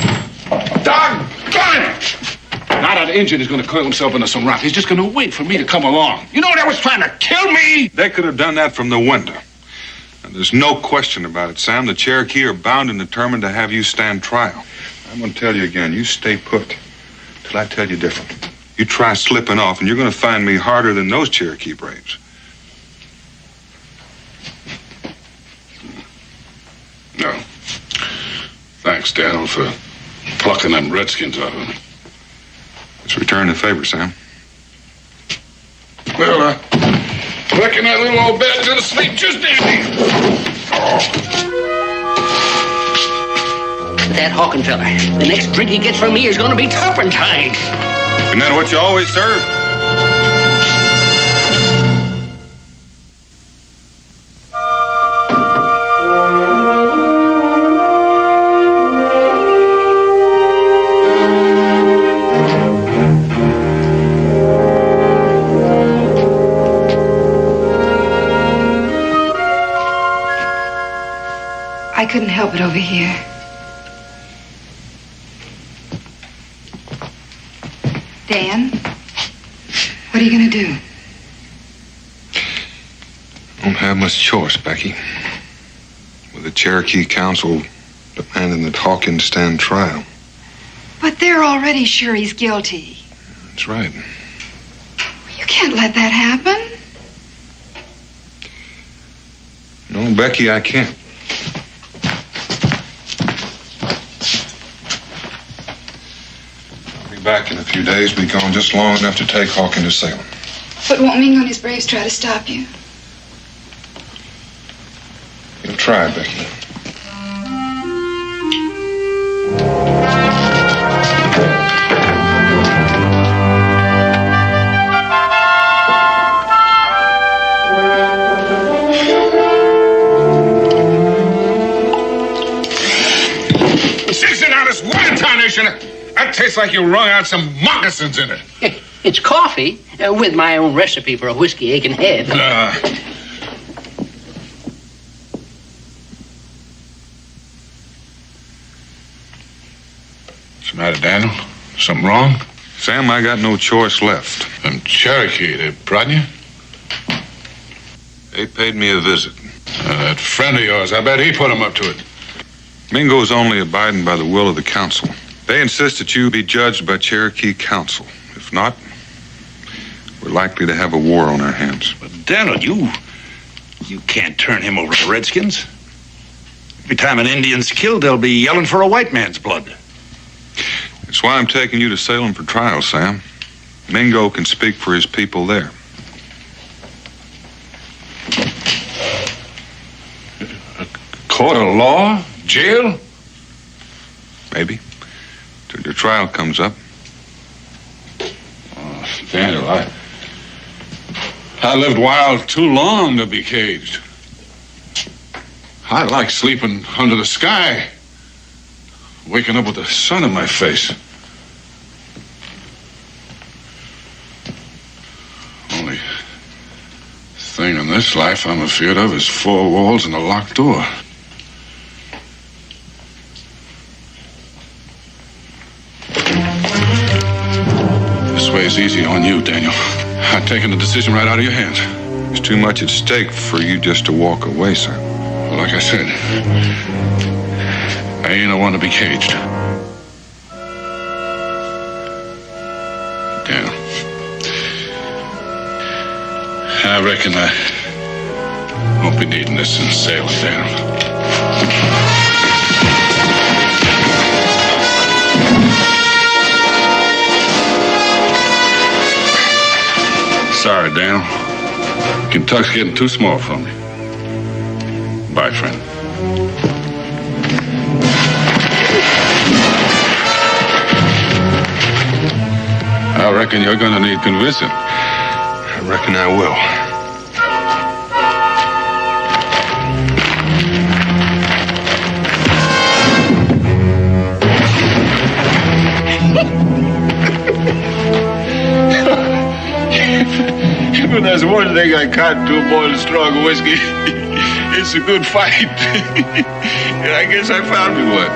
Speaker 15: Doggone it! Now that Injun is going to coil himself into some rock. He's just going to wait for me to come along. You know they was trying to kill me?
Speaker 3: They could have done that from the window. And there's no question about it, Sam. The Cherokee are bound and determined to have you stand trial. I'm going to tell you again, you stay put till I tell you different. You try slipping off, and you're going to find me harder than those Cherokee braves.
Speaker 15: No. Thanks, Daniel, for plucking them redskins out of me.
Speaker 3: Let's return the favor, Sam.
Speaker 15: Well, I reckon that little old bed's gonna sleep just dandy.
Speaker 16: That Hawkin fella, the next drink he gets from me is gonna be turpentine.
Speaker 3: Isn't that what you always serve?
Speaker 6: I couldn't help it over here. Dan, what are you going to do?
Speaker 3: Don't have much choice, Becky. With the Cherokee Council demanding that Hawkins stand trial.
Speaker 6: But they're already sure he's guilty.
Speaker 3: That's right.
Speaker 6: You can't let that happen.
Speaker 3: No, Becky, I can't. I'll be back in a few days. Be gone just long enough to take Hawkins to Salem.
Speaker 6: But won't Mingo and his braves try to stop you?
Speaker 3: You'll try, Becky.
Speaker 15: That tastes tastes like you wrung out some moccasins in it.
Speaker 16: It's coffee with my own recipe for a whiskey aching head.
Speaker 15: What's the matter, Daniel? Something wrong?
Speaker 3: Sam, I got no choice left.
Speaker 15: Them Cherokee, they brought you?
Speaker 3: They paid me a visit.
Speaker 15: That friend of yours, I bet he put him up to it.
Speaker 3: Mingo's only abiding by the will of the council. They insist that you be judged by Cherokee council. If not, we're likely to have a war on our hands.
Speaker 17: But Daniel, you can't turn him over to the Redskins. Every time an Indian's killed, they'll be yelling for a white man's blood.
Speaker 3: That's why I'm taking you to Salem for trial, Sam. Mingo can speak for his people there.
Speaker 15: A court of law? Jail?
Speaker 3: Maybe. Till your trial comes up.
Speaker 15: Oh, Daniel, I lived wild too long to be caged. I like sleeping under the sky, waking up with the sun in my face. Only thing in this life I'm afraid of is four walls and a locked door. This way is easy on you, Daniel. I've taken the decision right out of your hands.
Speaker 3: There's too much at stake for you just to walk away, sir.
Speaker 15: Well, like I said, I ain't the one to be caged. Daniel, I reckon I won't be needing this in Salem, Daniel. Sorry, Daniel. Kentucky's getting too small for me. Bye, friend. I reckon you're gonna need convincing.
Speaker 3: I reckon I will.
Speaker 15: If there's one thing I can't do more than strong whiskey, it's a good fight. And I guess I found me one.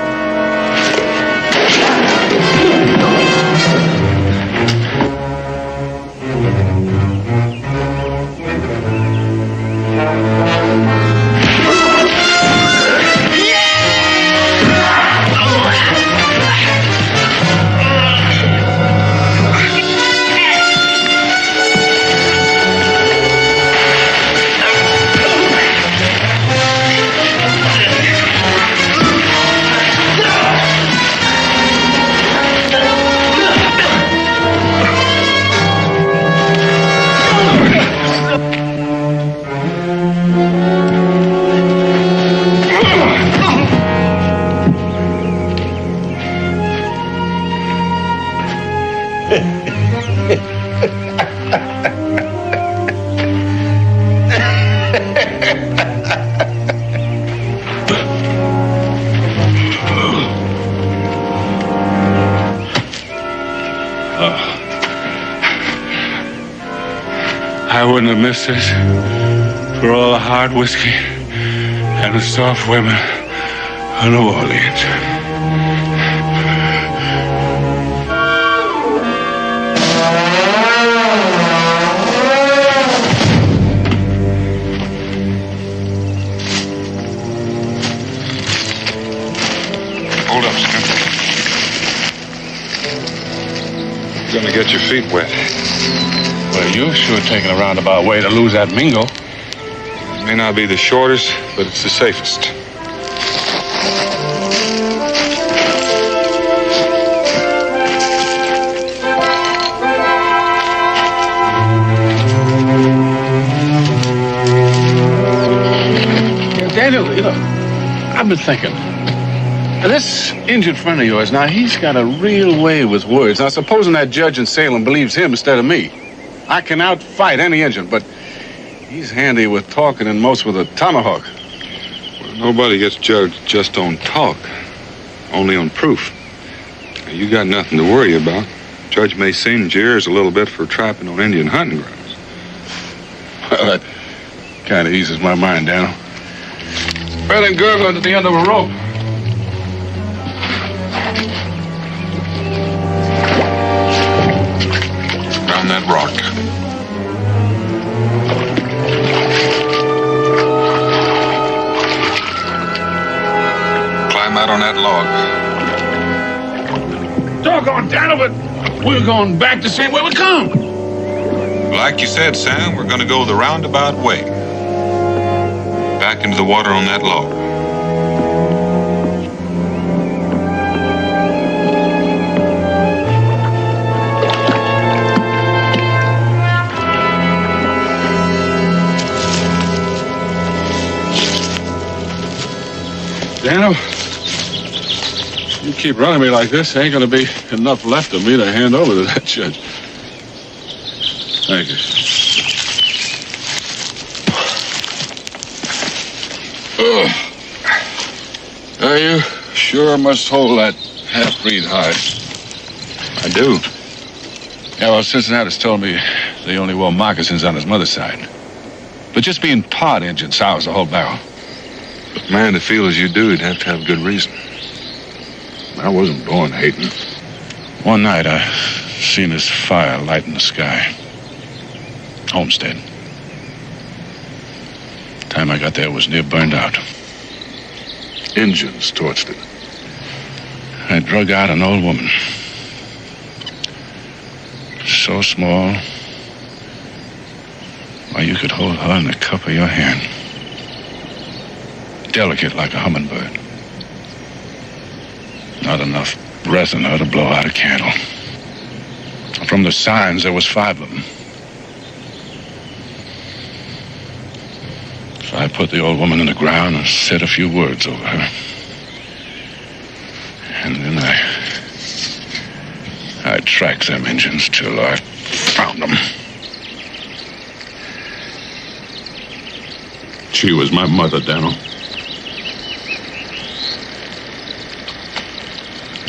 Speaker 15: I wouldn't have missed this for all the hard whiskey and the soft women of New Orleans.
Speaker 3: Hold up, Sam. You're gonna get your feet wet.
Speaker 15: Well, you're sure taking a roundabout way to lose that Mingo.
Speaker 3: It may not be the shortest, but it's the safest.
Speaker 15: Daniel, I've been thinking. Now, this injured friend of yours, now, he's got a real way with words. Now, supposing that judge in Salem believes him instead of me. I can outfight any Indian, but he's handy with talking and most with a tomahawk.
Speaker 3: Well, nobody gets judged just on talk, only on proof. You got nothing to worry about. Judge may sing jeers a little bit for trapping on Indian hunting grounds.
Speaker 15: Well, that kind of eases my mind, Daniel. Better than gurgling at the end of a rope. Down that rock. Climb out on that log. Doggone, Daniel, but we're going back the same way we come.
Speaker 3: Like you said, Sam, we're going to go the roundabout way. Back into the water on that log.
Speaker 15: Daniel, you keep running me like this, ain't gonna be enough left of me to hand over to that judge. Thank you. You sure must hold that half-breed hide.
Speaker 3: I do.
Speaker 15: Yeah, well, Cincinnatus told me they only wore moccasins on his mother's side. But just being part Indian sours the whole barrel.
Speaker 3: But man, to feel as you do, you'd have to have good reason.
Speaker 15: I wasn't born hating. One night, I seen this fire light in the sky. Homestead. Time I got there, it was near burned out. Indians torched it. I drug out an old woman. So small, why, you could hold her in the cup of your hand. Delicate like a hummingbird. Not enough breath in her to blow out a candle. From the signs, there was 5 of them. So I put the old woman in the ground and said a few words over her. And then I tracked them Indians till I found them. She was my mother, Daniel.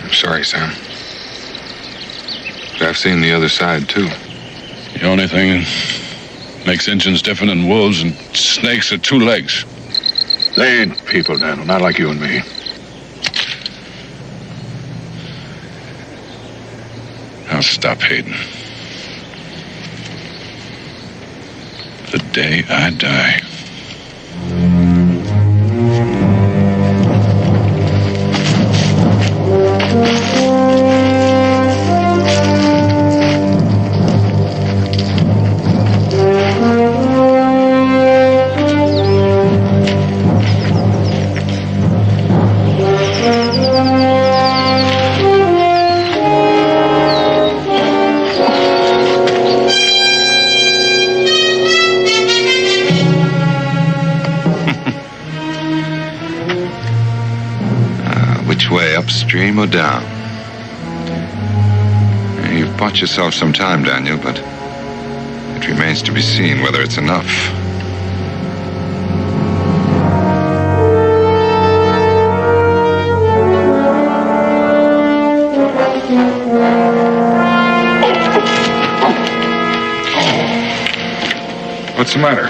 Speaker 3: I'm sorry, Sam. But I've seen the other side, too.
Speaker 15: The only thing makes Indians different than wolves and snakes are 2 legs. They ain't people, Daniel, not like you and me. I'll stop hating. The day I die.
Speaker 9: Upstream or down? You've bought yourself some time, Daniel, but it remains to be seen whether it's enough.
Speaker 15: What's the matter?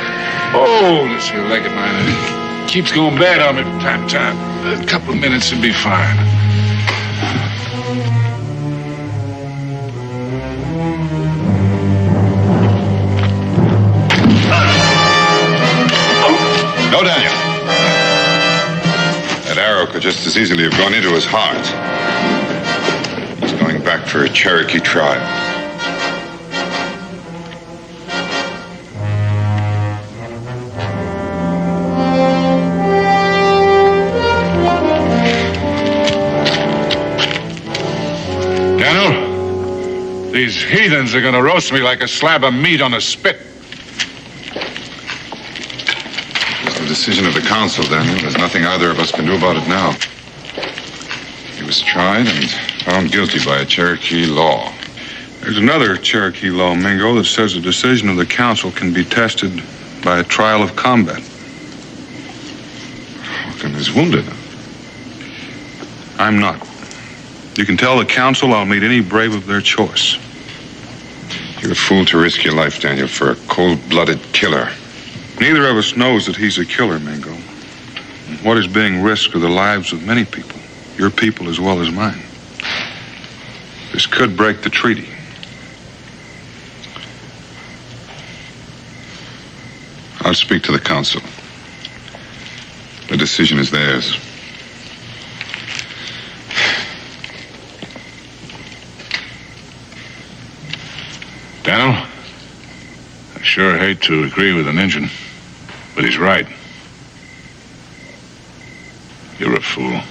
Speaker 15: Oh, this here leg of mine, it keeps going bad on me from time to time. A couple of minutes and be fine.
Speaker 9: No, Daniel. That arrow could just as easily have gone into his heart. He's going back for a Cherokee tribe.
Speaker 15: These heathens are gonna roast me like a slab of meat on a spit.
Speaker 9: It's the decision of the council, Daniel. There's nothing either of us can do about it now. He was tried and found guilty by a Cherokee law.
Speaker 3: There's another Cherokee law, Mingo, that says the decision of the council can be tested by a trial of combat.
Speaker 9: Hawken is wounded.
Speaker 3: I'm not. You can tell the council I'll meet any brave of their choice.
Speaker 9: You're a fool to risk your life, Daniel, for a cold-blooded killer.
Speaker 3: Neither of us knows that he's a killer, Mingo. What is being risked are the lives of many people, your people as well as mine. This could break the treaty.
Speaker 9: I'll speak to the council. The decision is theirs.
Speaker 14: Daniel, I sure hate to agree with an Injun, but he's right. You're a fool.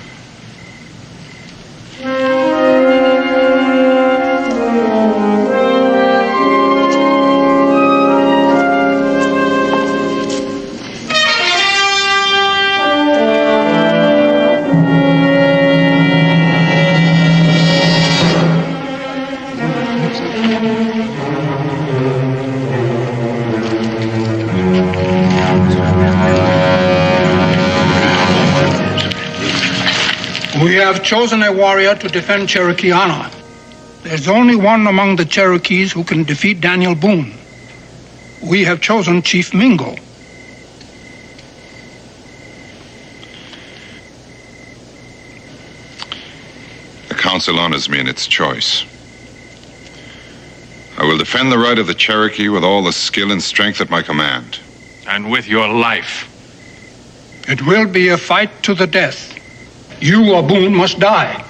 Speaker 18: We have chosen a warrior to defend Cherokee honor. There's only one among the Cherokees who can defeat Daniel Boone. We have chosen Chief Mingo.
Speaker 9: The council honors me in its choice. I will defend the right of the Cherokee with all the skill and strength at my command.
Speaker 14: And with your life.
Speaker 18: It will be a fight to the death. You or Boone must die.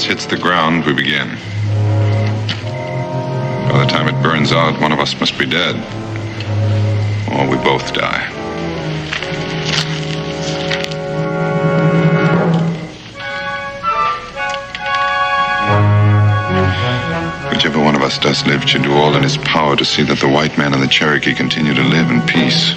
Speaker 9: Hits the ground, we begin. By the time it burns out, one of us must be dead. Or we both die. Whichever one of us does live should do all in his power to see that the white man and the Cherokee continue to live in peace.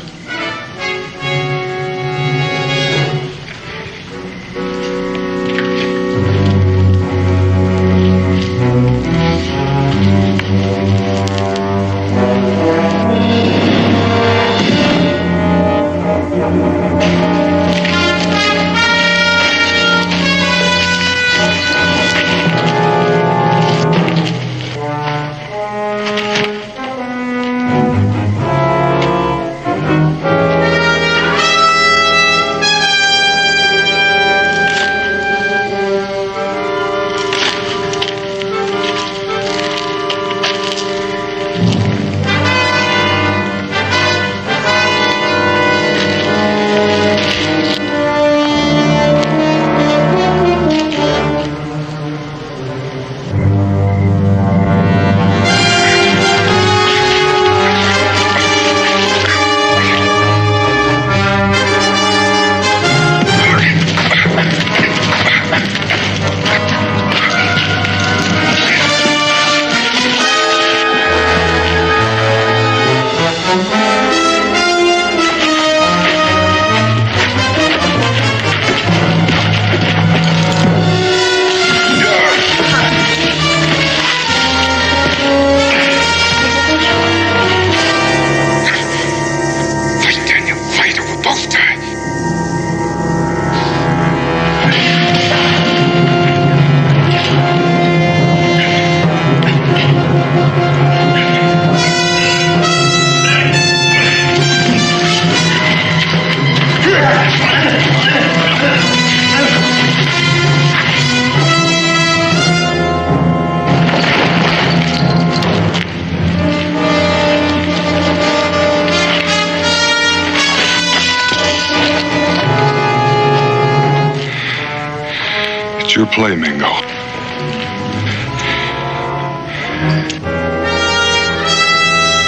Speaker 3: play, Mingo.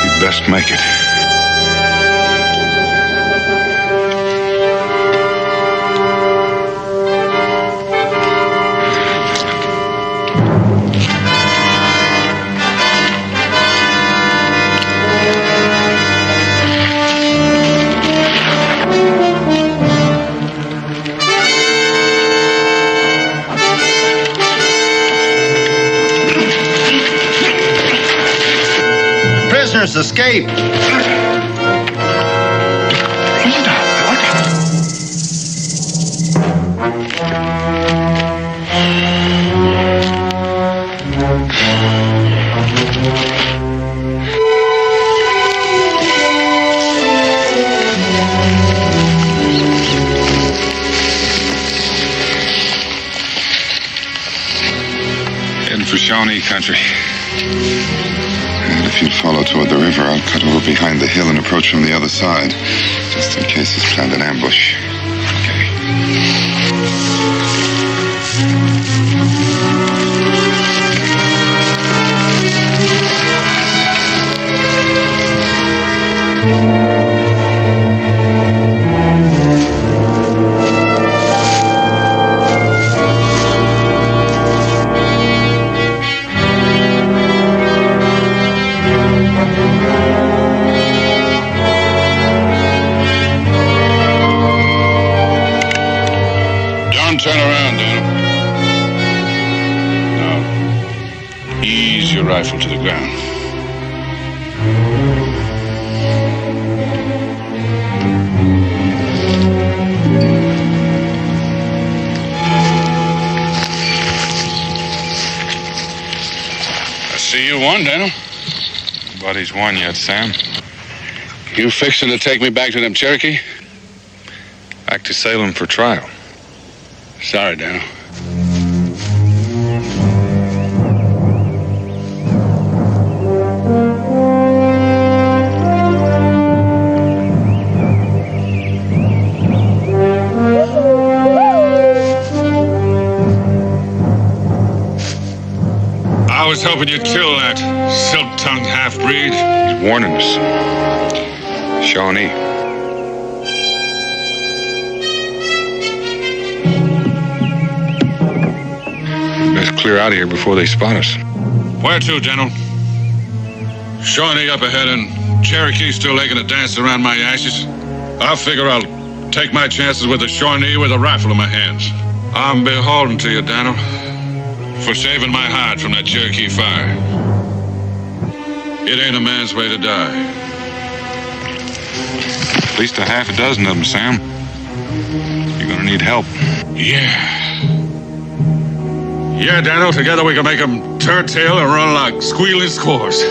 Speaker 3: You'd best make it.
Speaker 19: Escape.
Speaker 9: Heading for Shawnee country. And if you'd follow toward the river, I'll cut over behind the hill and approach from the other side, just in case he's planned an ambush. Turn around, Daniel. Now, ease your rifle to the ground. I see you won, Daniel.
Speaker 3: Nobody's won yet, Sam.
Speaker 9: You fixing to take me back to them Cherokee?
Speaker 3: Back to Salem for trial.
Speaker 9: Sorry, Daniel.
Speaker 15: I was hoping you'd kill that silk-tongued half-breed.
Speaker 3: He's warning us. Shawnee. Clear out of here before they spot us.
Speaker 15: Where to, General? Shawnee up ahead and Cherokee still making a dance around my ashes. I figure I'll take my chances with the Shawnee with a rifle in my hands. I'm beholden to you, Daniel, for saving my hide from that Cherokee fire. It ain't a man's way to die.
Speaker 3: At least a half a dozen of them, Sam. You're gonna need help.
Speaker 15: Yeah, Daniel, together we can make them turn tail and run like squealing squaws.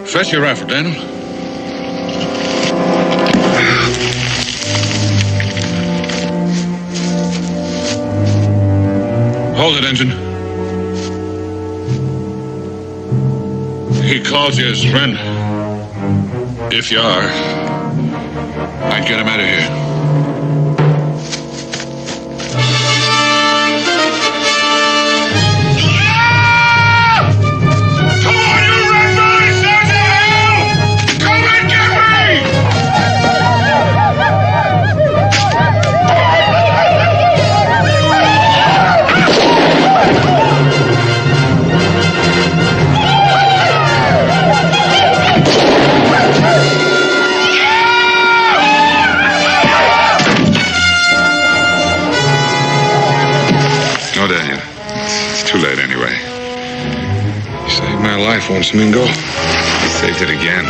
Speaker 15: Fetch your rifle, Daniel. Hold it, Engine. He calls you his friend. If you are, I'd get him out of here.
Speaker 3: No, Daniel. It's too late anyway. You saved my life once, Mingo. You saved it again.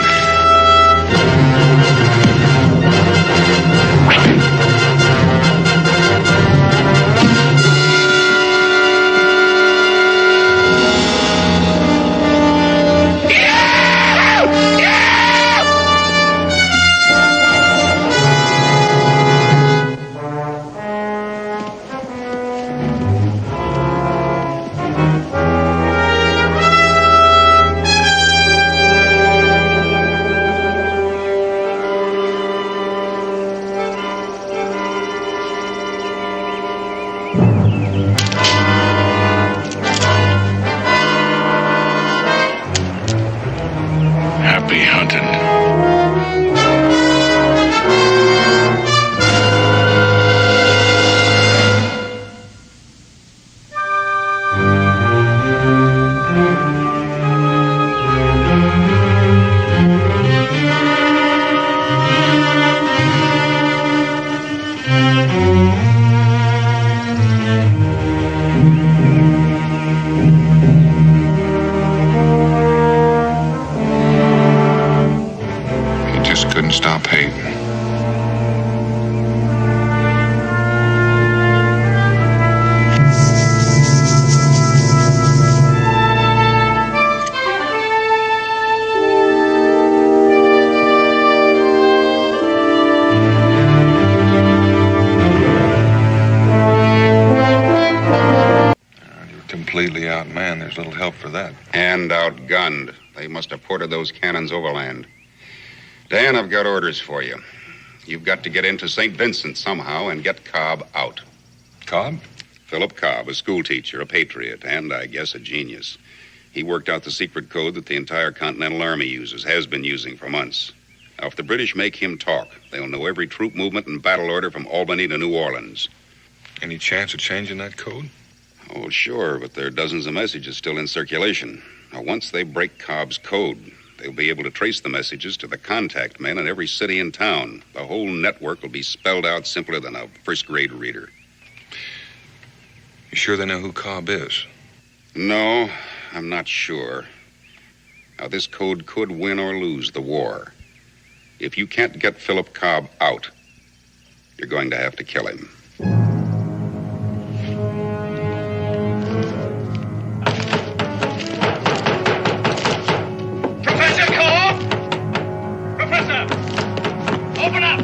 Speaker 3: There's little help for that.
Speaker 20: And outgunned. They must have ported those cannons overland. Dan, I've got orders for you. You've got to get into St. Vincent somehow and get Cobb out.
Speaker 3: Cobb?
Speaker 20: Philip Cobb, a schoolteacher, a patriot, and I guess a genius. He worked out the secret code that the entire Continental Army uses, has been using for months. Now, if the British make him talk, they'll know every troop movement and battle order from Albany to New Orleans.
Speaker 3: Any chance of changing that code?
Speaker 20: Oh, sure, but there are dozens of messages still in circulation. Now, once they break Cobb's code, they'll be able to trace the messages to the contact men in every city and town. The whole network will be spelled out simpler than a first-grade reader.
Speaker 3: You sure they know who Cobb is?
Speaker 20: No, I'm not sure. Now, this code could win or lose the war. If you can't get Philip Cobb out, you're going to have to kill him.
Speaker 21: Professor Cobb! Professor! Open up!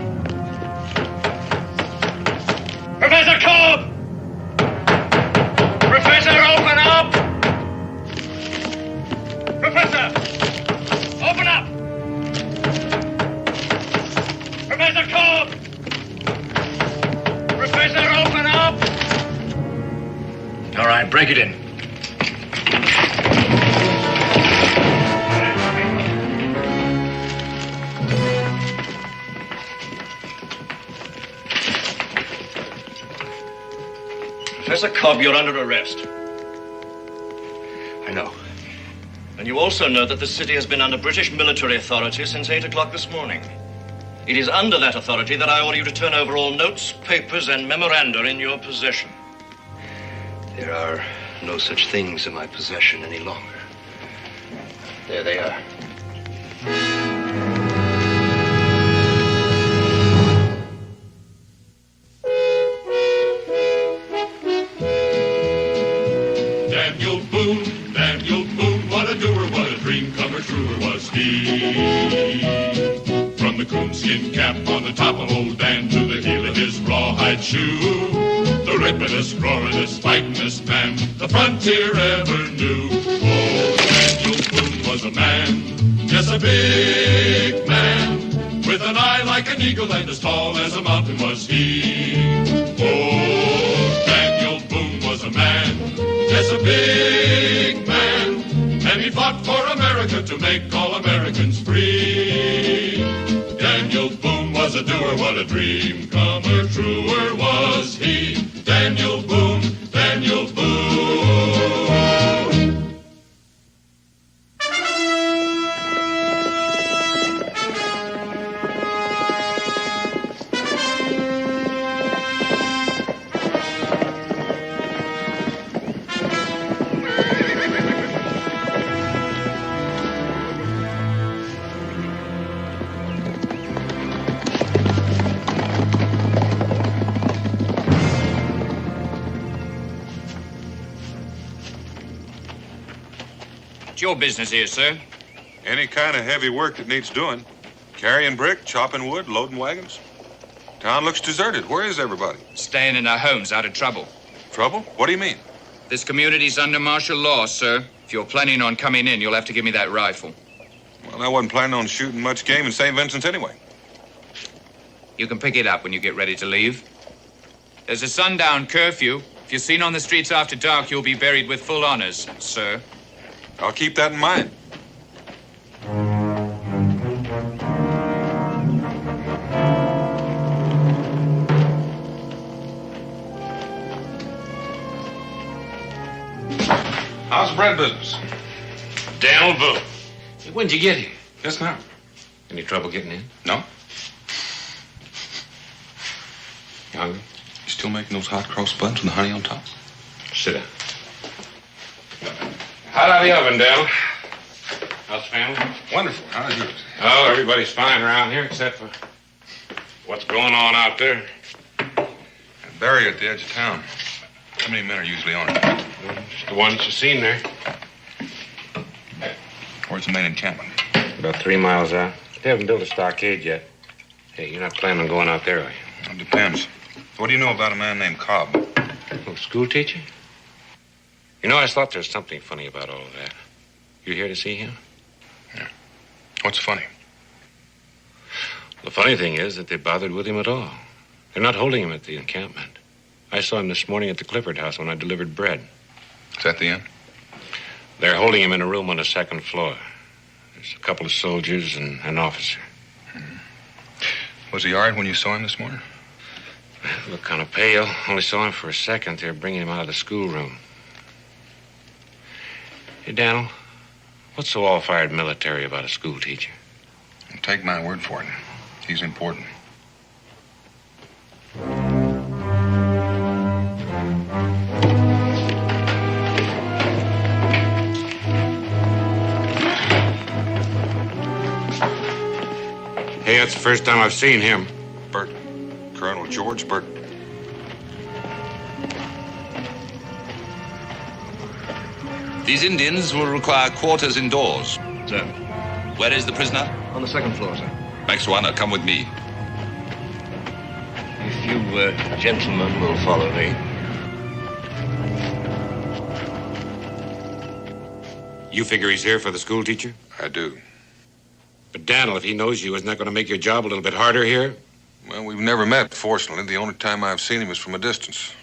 Speaker 21: Professor Cobb! Professor, open up! Professor! Open up! Professor Cobb! Professor, open up!
Speaker 14: All right, break it in.
Speaker 22: Professor Cobb, you're under arrest. I know. And you also know that the city has been under British military authority since 8 o'clock this morning. It is under that authority that I order you to turn over all notes, papers, and memoranda in your possession. There are no such things in my possession any longer. There they are.
Speaker 13: Daniel Boone, what a doer, what a dream comer, truer was he. From the coonskin cap on the top of old Dan to the heel of his rawhide shoe, the ripidest, roaringest, fightingest man the frontier ever knew. Oh, Daniel Boone was a man, yes, a big man, with an eye like an eagle and as tall as a mountain was he. Oh, Daniel Boone was a man, yes, a big man, and he fought for America to make all Americans free. Daniel Boone was a doer, what a dream comer, truer was he. Daniel Boone, Daniel Boone.
Speaker 14: Your business here, sir.
Speaker 3: Any kind of heavy work that needs doing. Carrying brick, chopping wood, loading wagons. Town looks deserted. Where is everybody?
Speaker 14: Staying in their homes, out of trouble.
Speaker 3: Trouble? What do you mean?
Speaker 14: This community's under martial law, sir. If you're planning on coming in, you'll have to give me that rifle.
Speaker 3: Well, I wasn't planning on shooting much game in St. Vincent's anyway.
Speaker 14: You can pick it up when you get ready to leave. There's a sundown curfew. If you're seen on the streets after dark, you'll be buried with full honors, sir.
Speaker 3: I'll keep that in mind. How's the bread business?
Speaker 14: Daniel Boone.
Speaker 3: When'd you get here?
Speaker 14: Just now. Any trouble getting in?
Speaker 3: No.
Speaker 14: You hungry?
Speaker 3: You still making those hot cross buns with the honey on top?
Speaker 14: Sit down. Hot out of the oven, Dale. How's the family?
Speaker 3: Wonderful. How's yours?
Speaker 14: Oh, everybody's fine around here except for what's going on out there.
Speaker 3: A barrier at the edge of town. How many men are usually on it?
Speaker 14: Just the ones you've seen there.
Speaker 3: Where's the main encampment?
Speaker 14: About 3 miles out. They haven't built a stockade yet. Hey, you're not planning on going out there, are you?
Speaker 3: It depends. What do you know about a man named Cobb?
Speaker 14: Oh, school teacher?
Speaker 4: You know, I thought there's something funny about all of that. You here to see him?
Speaker 3: Yeah. What's funny?
Speaker 4: The funny thing is that they bothered with him at all. They're not holding him at the encampment. I saw him this morning at the Clifford house when I delivered bread.
Speaker 3: Is that the end?
Speaker 4: They're holding him in a room on the second floor. There's a couple of soldiers and an officer.
Speaker 3: Was he all right when you saw him this morning?
Speaker 4: Looked kind of pale. Only saw him for a second. They're bringing him out of the schoolroom. Hey, Daniel, what's so all-fired military about a school teacher?
Speaker 3: Take my word for it. He's important.
Speaker 4: Hey, that's the first time I've seen him.
Speaker 3: Bert. Colonel George Bert.
Speaker 5: These Indians will require quarters indoors.
Speaker 22: Sir.
Speaker 5: Where is the prisoner?
Speaker 22: On the second floor, sir.
Speaker 5: Max Warner, come with me.
Speaker 22: If you gentlemen will follow me.
Speaker 4: You figure he's here for the school teacher?
Speaker 3: I do.
Speaker 4: But Daniel, if he knows you, isn't that going to make your job a little bit harder here?
Speaker 3: Well, we've never met, fortunately. The only time I've seen him is from a distance.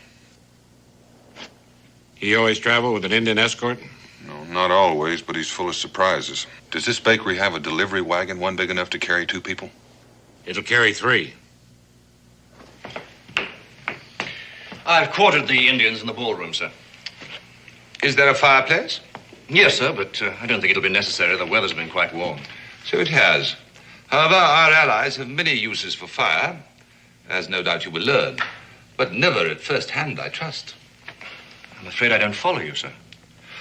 Speaker 4: He always travel with an Indian escort?
Speaker 3: No, not always, but he's full of surprises. Does this bakery have a delivery wagon, one big enough to carry 2 people?
Speaker 4: It'll carry 3.
Speaker 22: I've quartered the Indians in the ballroom, sir.
Speaker 5: Is there a fireplace?
Speaker 22: Yes, sir, but I don't think it'll be necessary. The weather's been quite warm.
Speaker 5: So it has. However, our allies have many uses for fire, as no doubt you will learn. But never at first hand, I trust.
Speaker 22: I'm afraid I don't follow you, sir.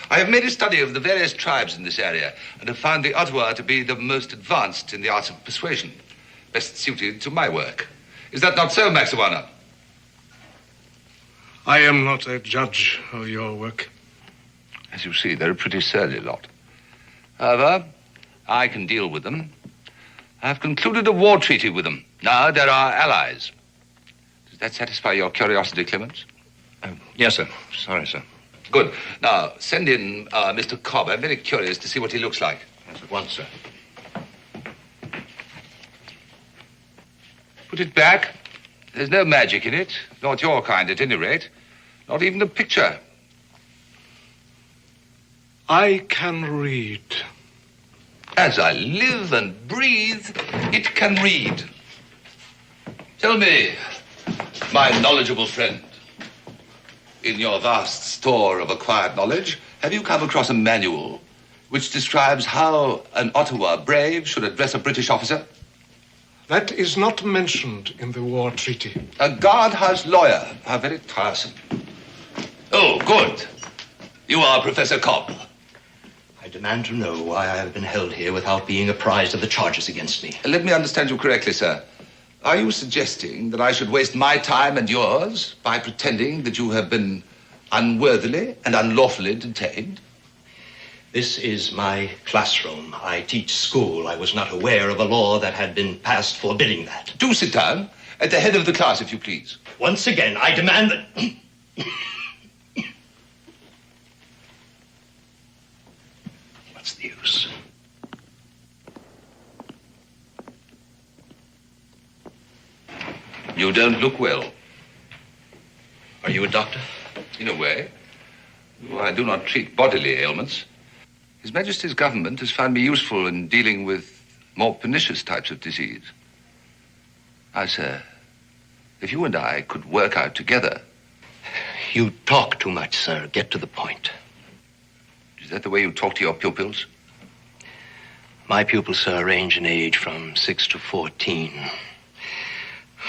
Speaker 5: I have made a study of the various tribes in this area and have found the Ottawa to be the most advanced in the arts of persuasion, best suited to my work. Is that not so, Max Warner?
Speaker 12: I am not a judge of your work.
Speaker 5: As you see, they're a pretty surly lot. However, I can deal with them. I've concluded a war treaty with them. Now they're our allies. Does that satisfy your curiosity, Clements?
Speaker 22: Yes, sir. Sorry, sir.
Speaker 5: Good. Now, send in Mr. Cobb. I'm very curious to see what he looks like.
Speaker 22: Yes, at once, sir.
Speaker 5: Put it back. There's no magic in it. Not your kind, at any rate. Not even a picture.
Speaker 12: I can read.
Speaker 5: As I live and breathe, it can read. Tell me, my knowledgeable friend, in your vast store of acquired knowledge, have you come across a manual which describes how an Ottawa brave should address a British officer?
Speaker 12: That is not mentioned in the war treaty.
Speaker 5: A guardhouse lawyer. How very tiresome. Oh, good. You are Professor Cobb.
Speaker 22: I demand to know why I have been held here without being apprised of the charges against me.
Speaker 5: Let me understand you correctly, sir. Are you suggesting that I should waste my time and yours by pretending that you have been unworthily and unlawfully detained?
Speaker 22: This is my classroom. I teach school. I was not aware of a law that had been passed forbidding that.
Speaker 5: Do sit down. At the head of the class, if you please.
Speaker 22: Once again, I demand that... What's the use?
Speaker 5: You don't look well.
Speaker 22: Are you a doctor?
Speaker 5: In a way. Though I do not treat bodily ailments. His Majesty's government has found me useful in dealing with more pernicious types of disease. Now, sir, if you and I could work out together...
Speaker 22: You talk too much, sir. Get to the point.
Speaker 5: Is that the way you talk to your pupils?
Speaker 22: My pupils, sir, range in age from 6 to 14.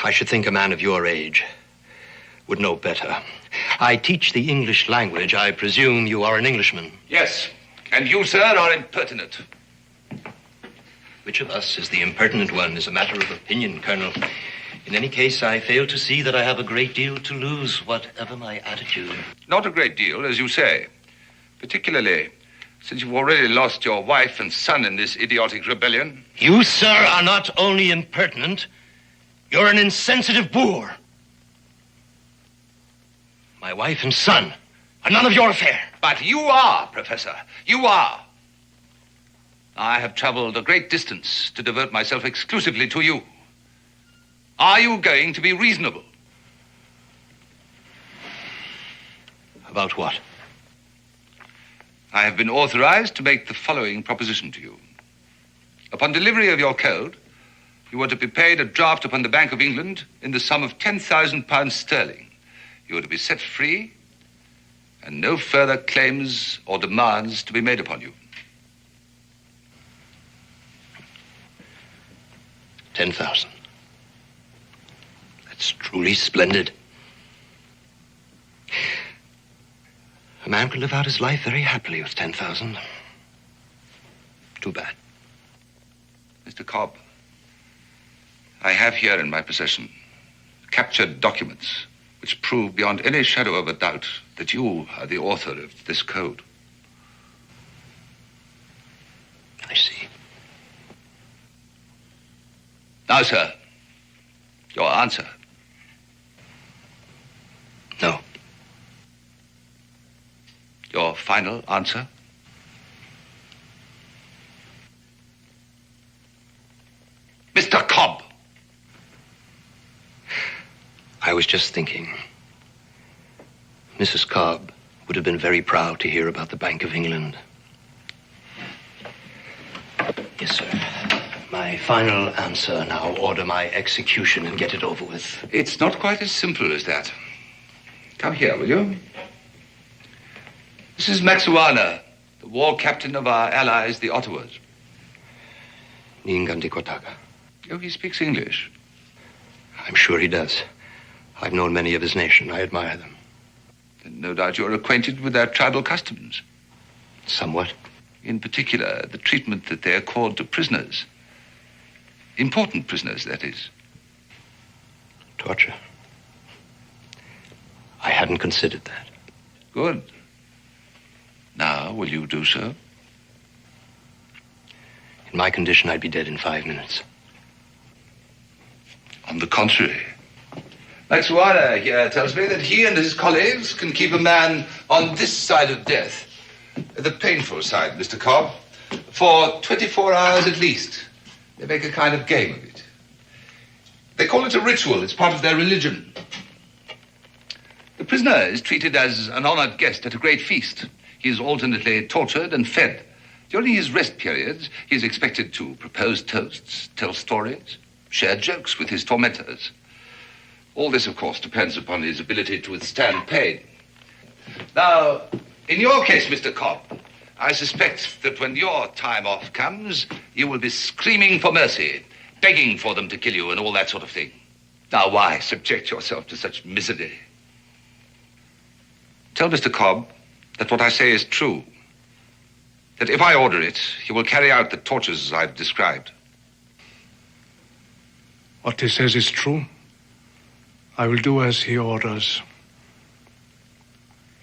Speaker 22: I should think a man of your age would know better. I teach the English language. I presume you are an Englishman.
Speaker 5: Yes. And you, sir, are impertinent.
Speaker 22: Which of us is the impertinent one is a matter of opinion, Colonel. In any case, I fail to see that I have a great deal to lose, whatever my attitude.
Speaker 5: Not a great deal, as you say. Particularly since you've already lost your wife and son in this idiotic rebellion.
Speaker 22: You, sir, are not only impertinent, you're an insensitive boor. My wife and son
Speaker 16: are none of your affair.
Speaker 5: But you are, Professor. You are. I have traveled a great distance to devote myself exclusively to you. Are you going to be reasonable?
Speaker 16: About what?
Speaker 5: I have been authorized to make the following proposition to you. Upon delivery of your code, you are to be paid a draft upon the Bank of England in the sum of £10,000 sterling. You are to be set free, and no further claims or demands to be made upon you.
Speaker 16: 10,000. That's truly splendid. A man could live out his life very happily with 10,000. Too bad.
Speaker 5: Mr. Cobb, I have here in my possession captured documents which prove beyond any shadow of a doubt that you are the author of this code.
Speaker 16: I see.
Speaker 5: Now, sir, your answer.
Speaker 16: No.
Speaker 5: Your final answer? Mr. Cobb!
Speaker 16: I was just thinking. Mrs. Cobb would have been very proud to hear about the Bank of England. Yes, sir. My final answer now. Order my execution and get it over with.
Speaker 5: It's not quite as simple as that. Come here, will you? This is Maxuana, the war captain of our allies, the Ottawas.
Speaker 16: Ningandi Kotaka.
Speaker 5: Oh, he speaks English.
Speaker 16: I'm sure he does. I've known many of his nation. I admire them.
Speaker 5: And no doubt you're acquainted with their tribal customs.
Speaker 16: Somewhat.
Speaker 5: In particular, the treatment that they accord to prisoners. Important prisoners, that is.
Speaker 16: Torture. I hadn't considered that.
Speaker 5: Good. Now, will you do so?
Speaker 16: In my condition, I'd be dead in 5 minutes.
Speaker 5: On the contrary. Maxuana here tells me that he and his colleagues can keep a man on this side of death, the painful side, Mr. Cobb, for 24 hours at least. They make a kind of game of it. They call it a ritual. It's part of their religion. The prisoner is treated as an honored guest at a great feast. He is alternately tortured and fed. During his rest periods, he is expected to propose toasts, tell stories, share jokes with his tormentors. All this, of course, depends upon his ability to withstand pain. Now, in your case, Mr. Cobb, I suspect that when your time off comes, you will be screaming for mercy, begging for them to kill you and all that sort of thing. Now, why subject yourself to such misery? Tell Mr. Cobb that what I say is true. That if I order it, he will carry out the tortures I've described.
Speaker 12: What he says is true. I will do as he orders.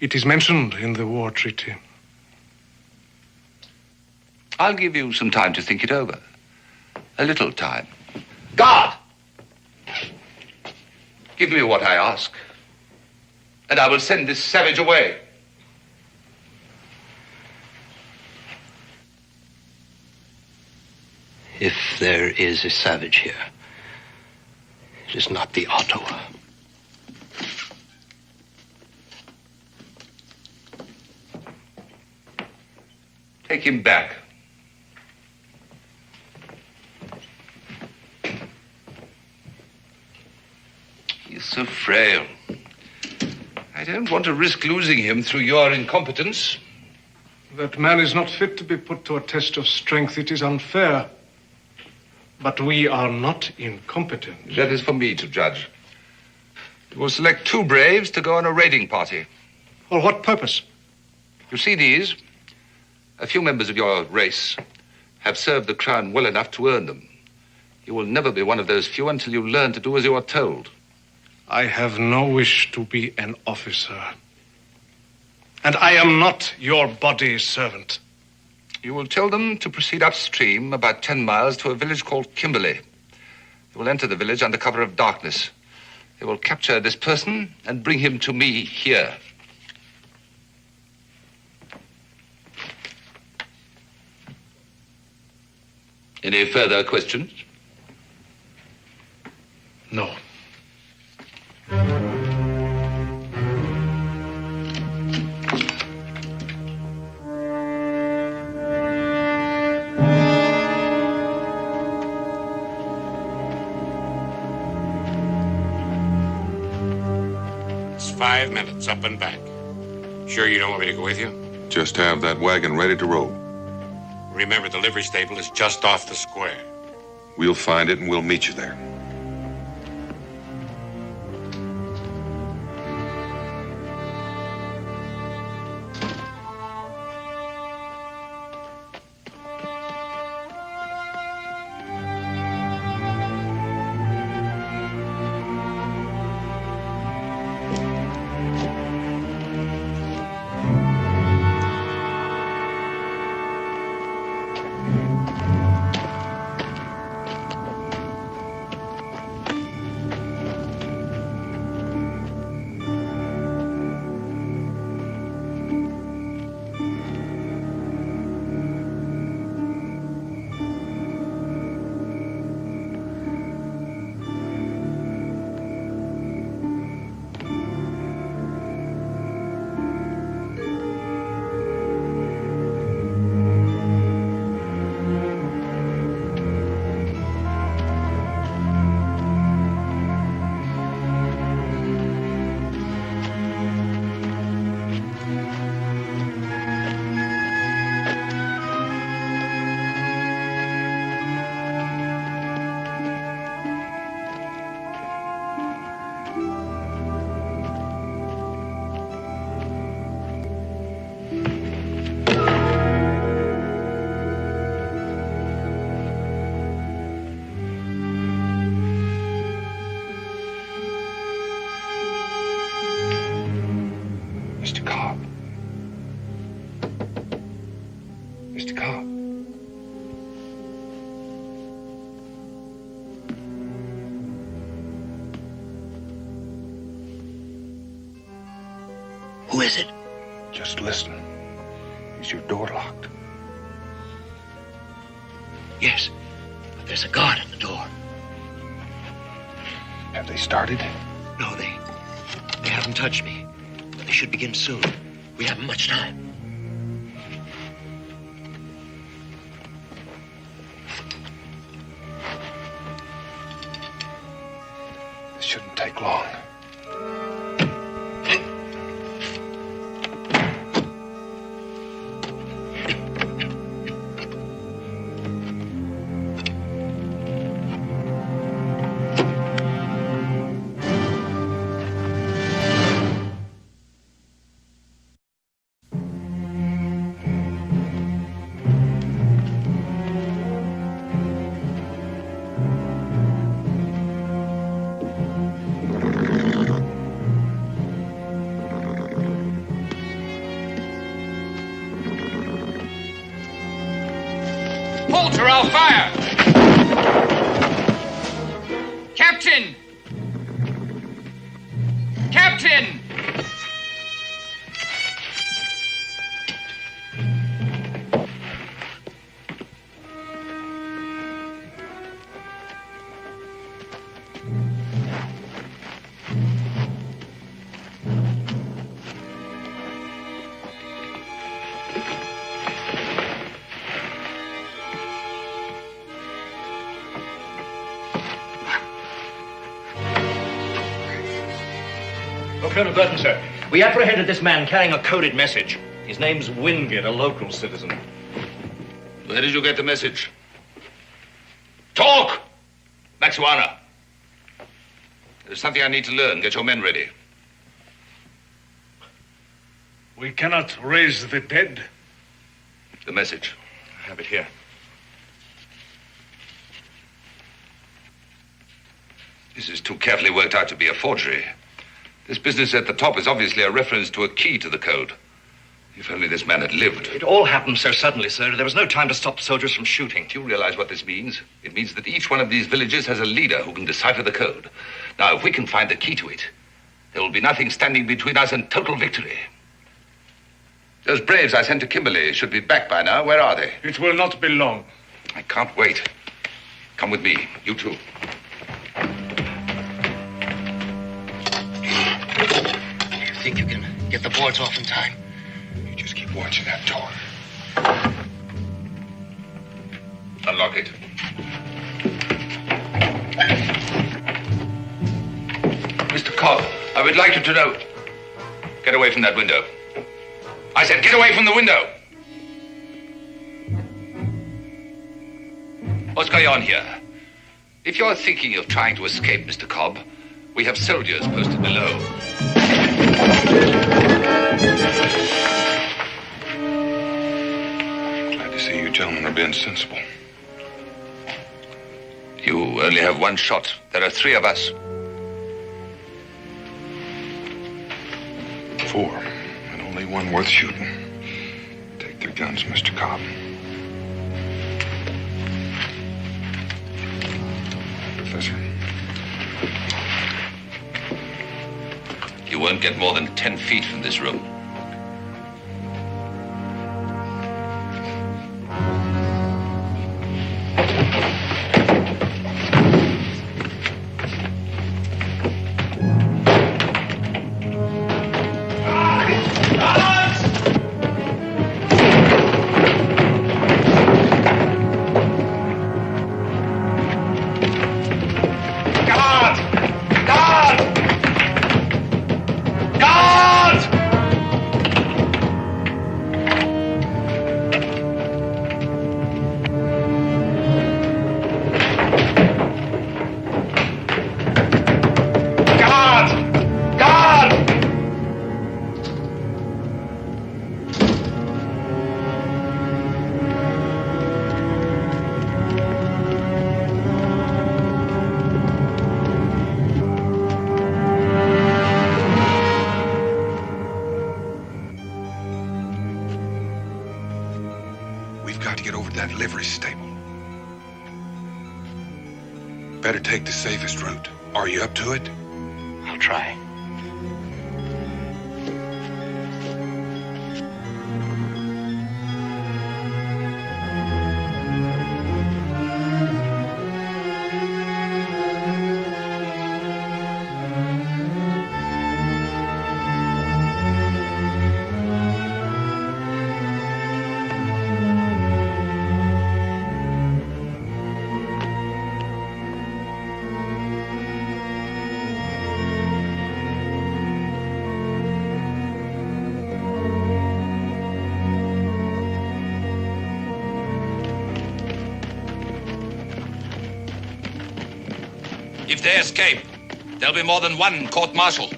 Speaker 12: It is mentioned in the war treaty.
Speaker 5: I'll give you some time to think it over. A little time. Guard! Give me what I ask, and I will send this savage away.
Speaker 16: If there is a savage here, it is not the Ottawa.
Speaker 5: Take him back. He is so frail. I don't want to risk losing him through your incompetence.
Speaker 12: That man is not fit to be put to a test of strength. It is unfair. But we are not incompetent.
Speaker 5: That is for me to judge. You will select 2 braves to go on a raiding party.
Speaker 12: For what purpose?
Speaker 5: You see these? A few members of your race have served the crown well enough to earn them. You will never be one of those few until you learn to do as you are told.
Speaker 12: I have no wish to be an officer. And I am not your body servant.
Speaker 5: You will tell them to proceed upstream about 10 miles to a village called Kimberley. They will enter the village under cover of darkness. They will capture this person and bring him to me here. Any further questions?
Speaker 12: No.
Speaker 4: It's 5 minutes up and back. Sure you don't want me to go with you?
Speaker 3: Just have that wagon ready to roll.
Speaker 4: Remember, the livery stable is just off the square.
Speaker 3: We'll find it and we'll meet you there.
Speaker 7: Who is it?
Speaker 15: Just listen. Is your door locked?
Speaker 7: Yes, but there's a guard at the door.
Speaker 15: Have they started?
Speaker 7: No, they haven't touched me. But they should begin soon. We haven't much time.
Speaker 15: This shouldn't take long.
Speaker 10: Or I'll fire! Captain! Captain!
Speaker 22: Colonel Burton, sir. We apprehended this man carrying a coded message. His name's Wingate, a local citizen.
Speaker 5: Where did you get the message? Talk! Maxuana. There's something I need to learn. Get your men ready.
Speaker 12: We cannot raise the dead.
Speaker 5: The message.
Speaker 22: I have it here.
Speaker 5: This is too carefully worked out to be a forgery. This business at the top is obviously a reference to a key to the code. If only this man had lived.
Speaker 22: It all happened so suddenly, sir. There was no time to stop the soldiers from shooting.
Speaker 5: Do you realize what this means? It means that each one of these villages has a leader who can decipher the code. Now, if we can find the key to it, there will be nothing standing between us and total victory. Those braves I sent to Kimberley should be back by now. Where are they?
Speaker 12: It will not be long.
Speaker 5: I can't wait. Come with me, you two.
Speaker 16: You think you can get the boards off in time?
Speaker 9: You just keep watching that door.
Speaker 5: Unlock it. Mr. Cobb, I would like you to know. Get away from that window. I said get away from the window. What's going on here? If you're thinking of trying to escape, Mr. Cobb, we have soldiers posted below.
Speaker 9: Glad to see you gentlemen are being sensible.
Speaker 5: You only have one shot. There are 3 of us.
Speaker 9: 4, and only one worth shooting. Take their guns, Mr. Cobb. Professor.
Speaker 5: You won't get more than 10 feet from this room.
Speaker 9: Better take the safest route. Are you up to it?
Speaker 16: I'll try.
Speaker 5: If they escape, there'll be more than one court-martial.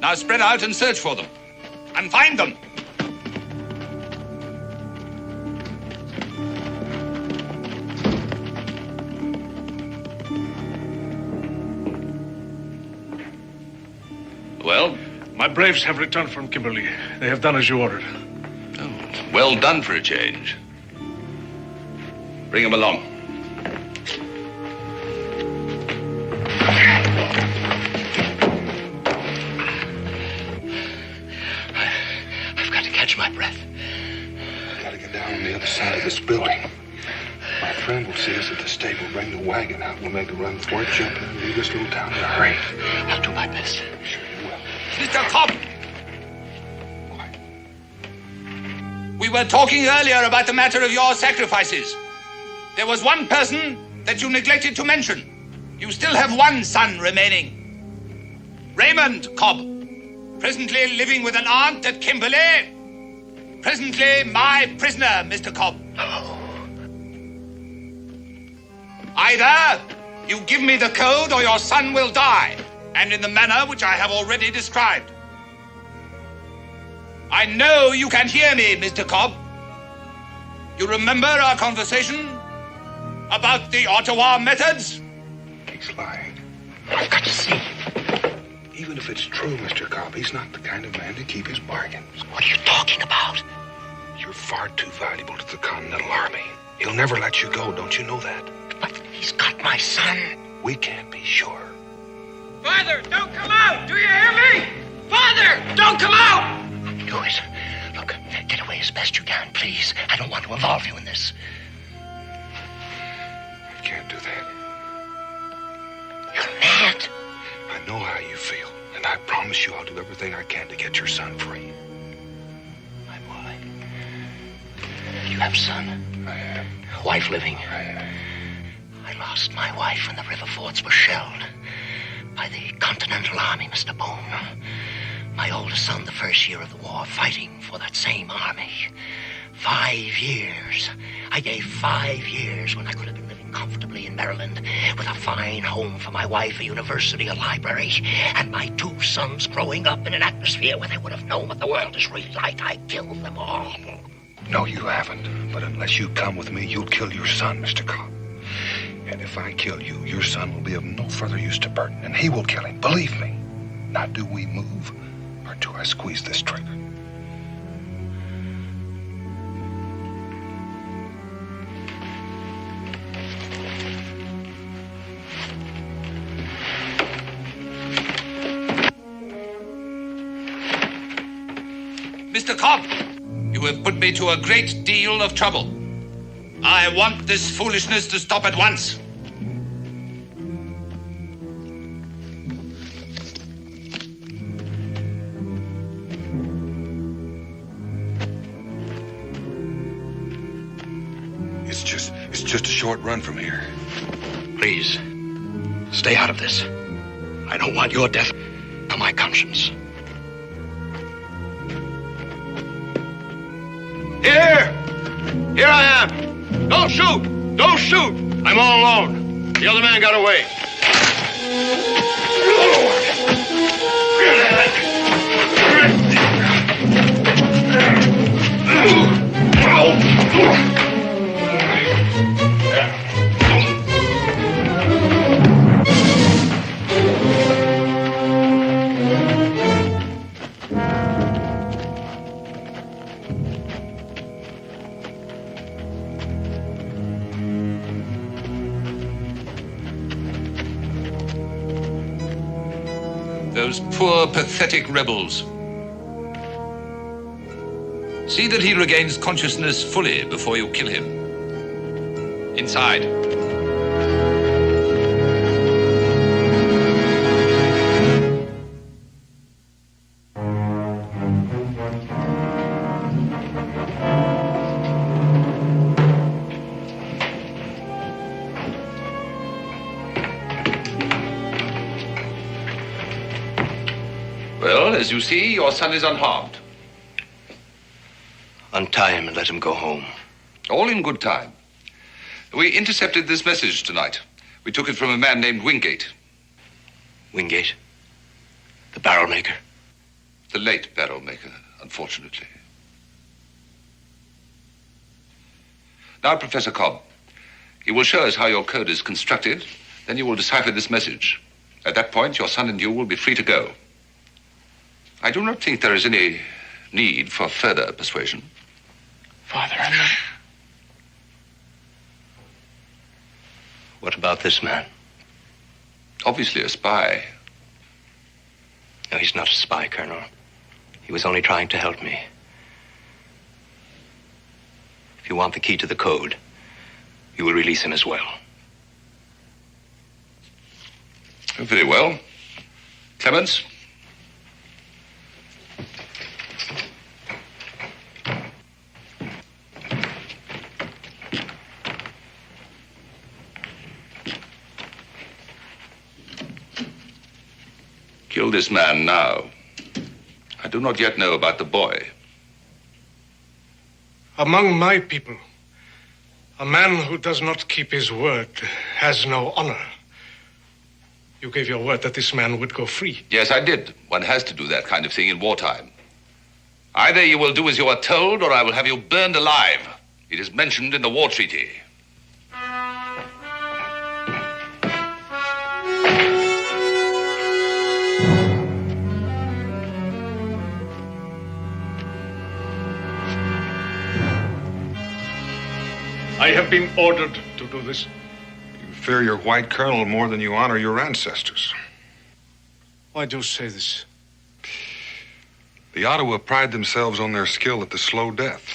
Speaker 5: Now spread out and search for them. And find them. Well?
Speaker 12: My braves have returned from Kimberley. They have done as you ordered.
Speaker 5: Oh, well done for a change. Bring them along.
Speaker 16: My breath.
Speaker 9: I gotta get down on the other side of this building. My friend will see us at the stable, bring the wagon out. We'll make a run for it, jump in, and leave this little town in a hurry.
Speaker 16: I'll do my best.
Speaker 9: Sure you will.
Speaker 5: Mr. Cobb! We were talking earlier about the matter of your sacrifices. There was one person that you neglected to mention. You still have one son remaining. Raymond Cobb. Presently living with an aunt at Kimberley. Presently my prisoner, Mr. Cobb. Either you give me the code or your son will die, and in the manner which I have already described. I know you can hear me, Mr. Cobb. You remember our conversation about the Ottawa methods?
Speaker 9: He's lying.
Speaker 16: I've got to see.
Speaker 9: Even if it's true, Mr. Cobb, he's not the kind of man to keep his bargains.
Speaker 16: What are you talking about?
Speaker 9: You're far too valuable to the Continental Army. He'll never let you go, don't you know that?
Speaker 16: But he's got my son.
Speaker 9: We can't be sure.
Speaker 21: Father, don't come out! Do you hear me? Father, don't come out!
Speaker 16: Do it. Look, get away as best you can, please. I don't want to involve you in this.
Speaker 1: you feel. And I promise you I'll do everything I can to get your son free.
Speaker 16: My boy. You have a son?
Speaker 1: I have.
Speaker 16: Wife living?
Speaker 1: I have.
Speaker 16: I lost my wife when the river forts were shelled by the Continental Army, Mr. Boone. My oldest son, the first year of the war, fighting for that same army. 5 years. I gave 5 years when I could have been living comfortably in Maryland with a fine home for my wife, a university, a library, and my 2 sons growing up in an atmosphere where they would have known what the world is really like. I killed them all.
Speaker 1: No, you haven't. But unless you come with me, you'll kill your son, Mr. Cobb. And if I kill you, your son will be of no further use to Burton, and he will kill him. Believe me. Now, do we move, or do I squeeze this trigger?
Speaker 5: Mr. Cobb, you have put me to a great deal of trouble. I want this foolishness to stop at once.
Speaker 1: It's just a short run from here.
Speaker 16: Please, stay out of this. I don't want your death on my conscience.
Speaker 14: Here! Here I am! Don't shoot! Don't shoot! I'm all alone. The other man got away.
Speaker 5: Those poor, pathetic rebels. See that he regains consciousness fully before you kill him. Inside. Well, as you see, your son is unharmed.
Speaker 16: Untie him and let him go home.
Speaker 5: All in good time. We intercepted this message tonight. We took it from a man named Wingate.
Speaker 16: Wingate? The barrel maker?
Speaker 5: The late barrel maker, unfortunately. Now, Professor Cobb, you will show us how your code is constructed. Then you will decipher this message. At that point, your son and you will be free to go. I do not think there is any need for further persuasion.
Speaker 16: Father, I'm not... What about this man?
Speaker 5: Obviously a spy.
Speaker 16: No, he's not a spy, Colonel. He was only trying to help me. If you want the key to the code, you will release him as well.
Speaker 5: Very well. Clements? Kill this man now. I do not yet know about the boy.
Speaker 12: Among my people, a man who does not keep his word has no honor. You gave your word that this man would go free.
Speaker 5: Yes, I did. One has to do that kind of thing in wartime. Either you will do as you are told, or I will have you burned alive. It is mentioned in the war treaty.
Speaker 12: I have been ordered to do this.
Speaker 1: You fear your white colonel more than you honor your ancestors.
Speaker 12: Why do you say this?
Speaker 1: The Ottawa pride themselves on their skill at the slow death.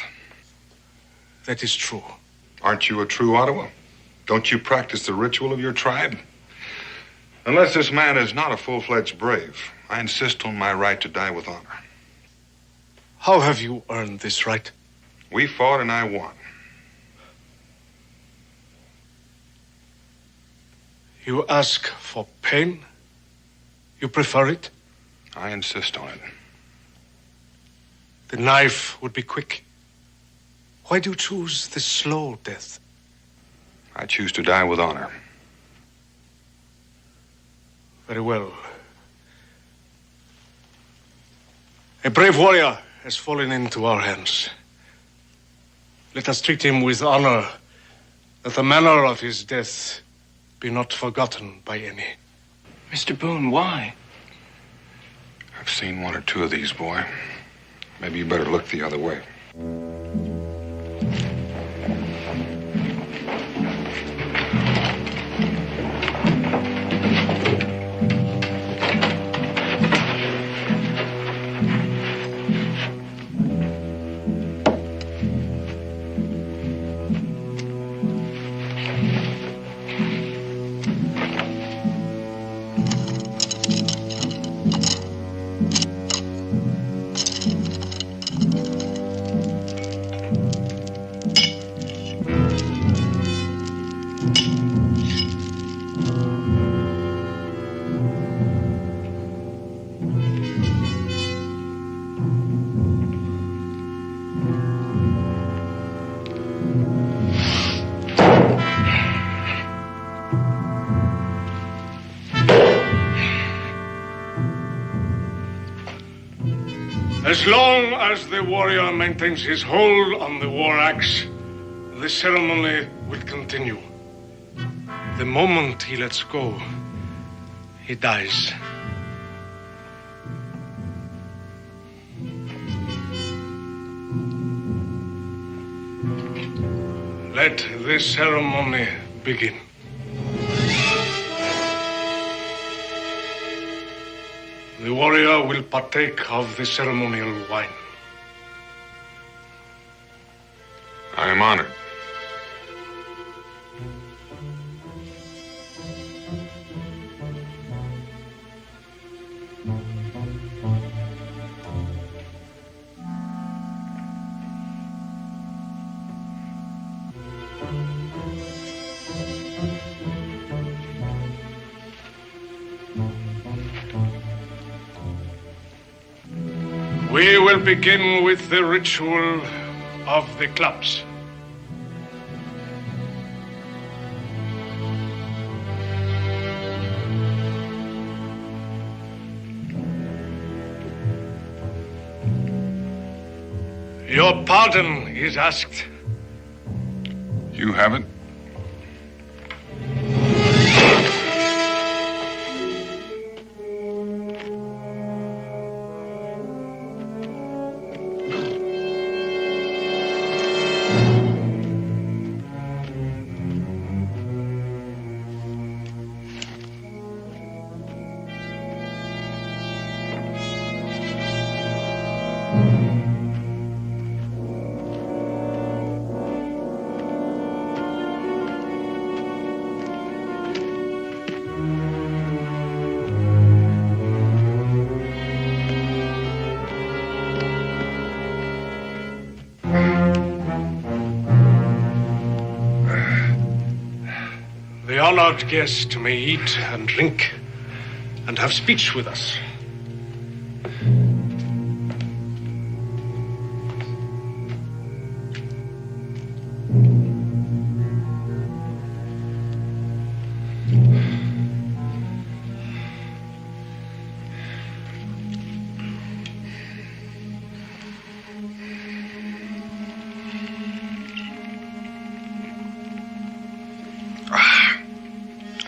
Speaker 12: That is true.
Speaker 1: Aren't you a true Ottawa? Don't you practice the ritual of your tribe? Unless this man is not a full-fledged brave, I insist on my right to die with honor.
Speaker 12: How have you earned this right?
Speaker 1: We fought and I won.
Speaker 12: You ask for pain? You prefer it?
Speaker 1: I insist on it.
Speaker 12: The knife would be quick. Why do you choose the slow death?
Speaker 1: I choose to die with honor.
Speaker 12: Very well. A brave warrior has fallen into our hands. Let us treat him with honor, that the manner of his death be not forgotten by any.
Speaker 2: Mr. Boone, why?
Speaker 1: I've seen one or two of these, boy. Maybe you better look the other way.
Speaker 12: As long as the warrior maintains his hold on the war axe, the ceremony will continue. The moment he lets go, he dies. Let the ceremony begin. The warrior will partake of the ceremonial wine.
Speaker 1: I am honored.
Speaker 12: We will begin with the ritual of the clubs. Your pardon is asked.
Speaker 1: You haven't?
Speaker 12: The honored guest may eat and drink and have speech with us.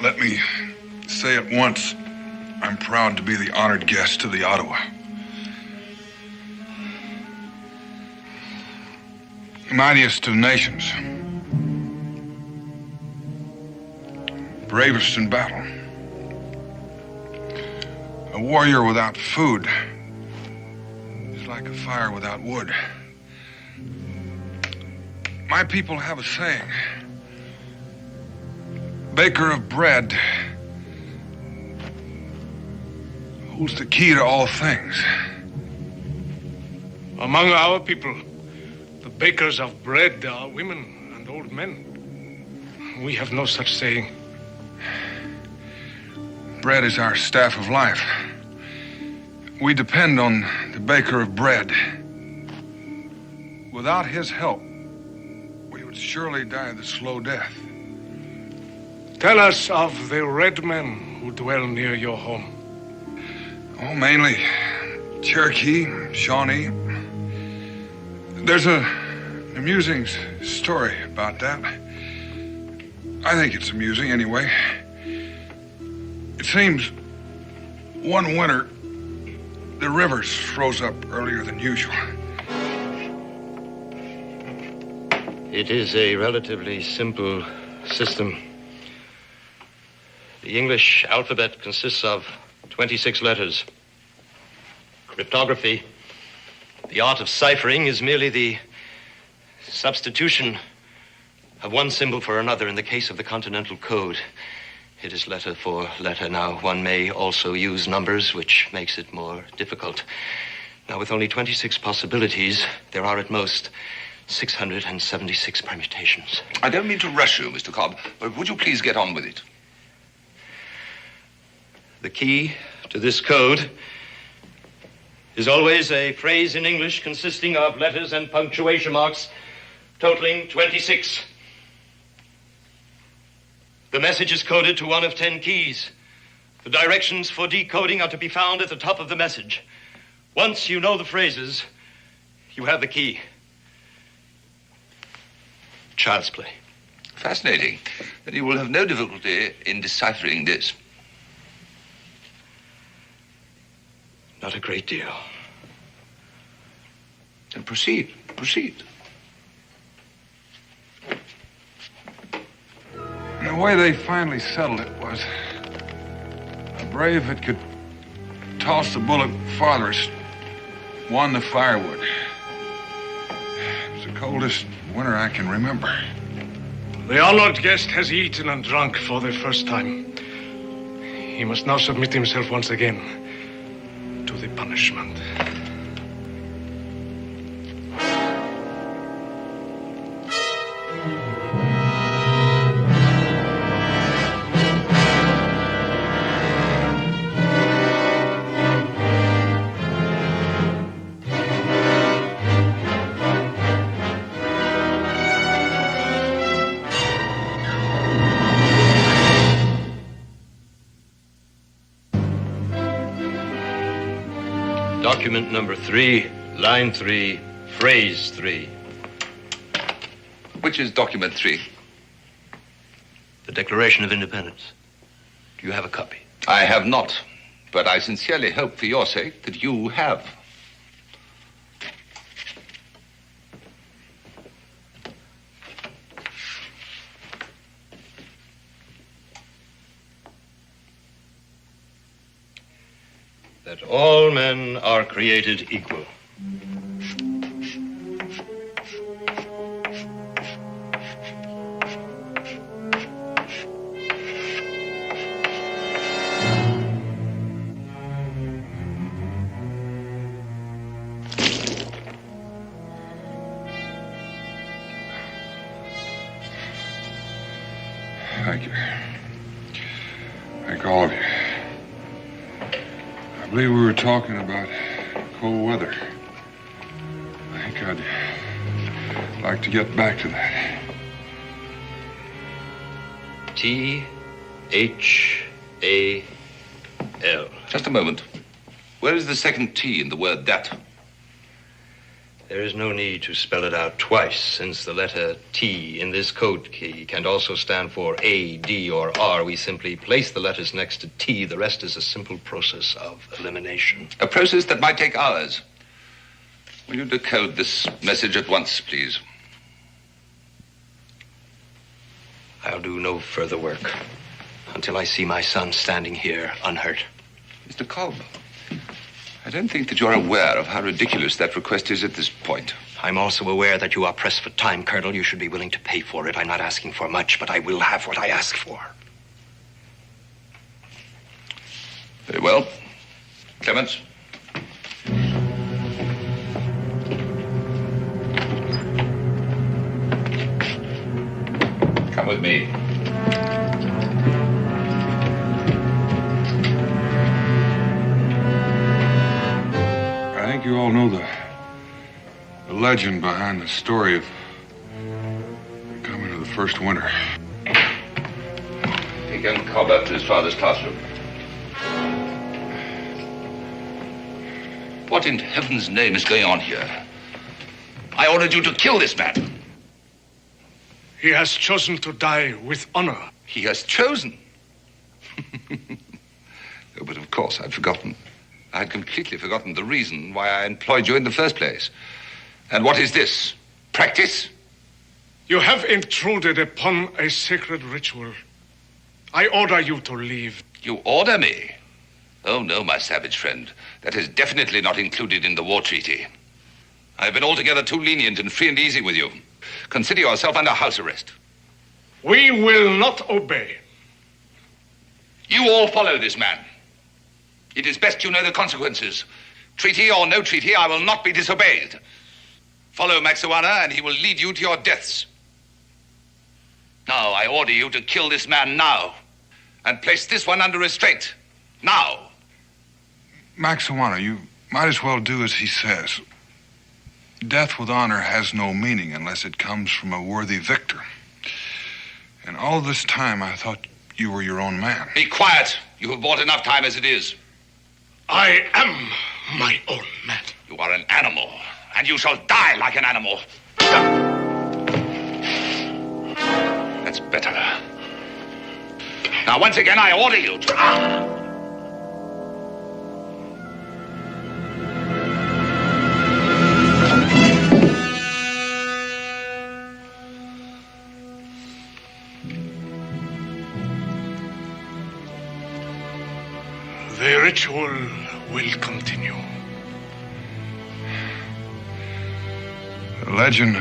Speaker 1: Let me say at once, I'm proud to be the honored guest to the Ottawa. Mightiest of nations. Bravest in battle. A warrior without food is like a fire without wood. My people have a saying. Baker of bread holds the key to all things.
Speaker 12: Among our people, the bakers of bread are women and old men. We have no such saying.
Speaker 1: Bread is our staff of life. We depend on the baker of bread. Without his help, we would surely die the slow death.
Speaker 12: Tell us of the red men who dwell near your home.
Speaker 1: Oh, mainly Cherokee, Shawnee. There's an amusing story about that. I think it's amusing anyway. It seems one winter, the rivers froze up earlier than usual.
Speaker 4: It is a relatively simple system. The English alphabet consists of 26 letters. Cryptography, the art of ciphering, is merely the substitution of one symbol for another. In the case of the Continental Code, it is letter for letter. Now, one may also use numbers, which makes it more difficult. Now, with only 26 possibilities, there are at most 676 permutations.
Speaker 5: I don't mean to rush you, Mr. Cobb, but would you please get on with it?
Speaker 4: The key to this code is always a phrase in English consisting of letters and punctuation marks totaling 26. The message is coded to one of 10 keys. The directions for decoding are to be found at the top of the message. Once you know the phrases, you have the key. Child's play.
Speaker 5: Fascinating. Then you will have no difficulty in deciphering this.
Speaker 4: Not a great deal.
Speaker 5: Then proceed.
Speaker 1: The way they finally settled it was a brave that could toss the bullet farthest won the firewood. It was the coldest winter I can remember.
Speaker 12: The honored guest has eaten and drunk for the first time. He must now submit himself once again to the punishment.
Speaker 4: Document number 3, line 3, phrase 3.
Speaker 5: Which is document 3?
Speaker 4: The Declaration of Independence. Do you have a copy?
Speaker 5: I have not, but I sincerely hope for your sake that you have.
Speaker 4: That all men are created equal.
Speaker 1: Thank you. Thank all of you. I believe we were talking about cold weather. I think I'd like to get back to that.
Speaker 4: T-H-A-L.
Speaker 5: Just a moment. Where is the second T in the word that?
Speaker 4: There is no need to spell it out twice, since the letter T in this code key can also stand for A, D, or R. We simply place the letters next to T. The rest is a simple process of elimination.
Speaker 5: A process that might take hours. Will you decode this message at once, please?
Speaker 4: I'll do no further work until I see my son standing here unhurt.
Speaker 5: Mr. Cobb, I don't think that you're aware of how ridiculous that request is at this point.
Speaker 4: I'm also aware that you are pressed for time, Colonel. You should be willing to pay for it. I'm not asking for much, but I will have what I ask for.
Speaker 5: Very well. Clements. Come with me.
Speaker 3: I think you all know the legend behind the story of the coming of the first winter.
Speaker 5: Take young Cobb up to his father's classroom. What in heaven's name is going on here? I ordered you to kill this man.
Speaker 12: He has chosen to die with honor.
Speaker 5: He has chosen? Oh, but of course, I'd forgotten. I had completely forgotten the reason why I employed you in the first place. And what is this? Practice?
Speaker 12: You have intruded upon a sacred ritual. I order you to leave.
Speaker 5: You order me? Oh, no, my savage friend. That is definitely not included in the war treaty. I've been altogether too lenient and free and easy with you. Consider yourself under house arrest.
Speaker 12: We will not obey.
Speaker 5: You all follow this man. It is best you know the consequences. Treaty or no treaty, I will not be disobeyed. Follow Maxuana, and he will lead you to your deaths. Now, I order you to kill this man now, and place this one under restraint. Now.
Speaker 3: Maxuana, you might as well do as he says. Death with honor has no meaning unless it comes from a worthy victor. And all this time, I thought you were your own man.
Speaker 5: Be quiet. You have bought enough time as it is.
Speaker 12: I am my own man.
Speaker 5: You are an animal, and you shall die like an animal. That's better. Now, once again, I order you to...
Speaker 12: The ritual will continue.
Speaker 3: The legend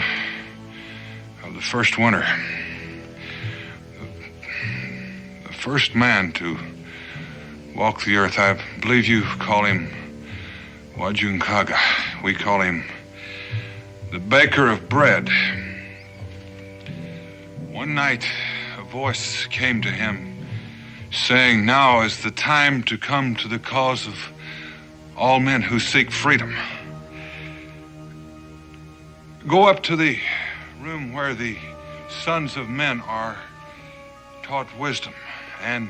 Speaker 3: of the first winter. The first man to walk the earth. I believe you call him Wajunkaga. We call him the baker of bread. One night, a voice came to him saying, now is the time to come to the cause of all men who seek freedom. Go up to the room where the sons of men are taught wisdom and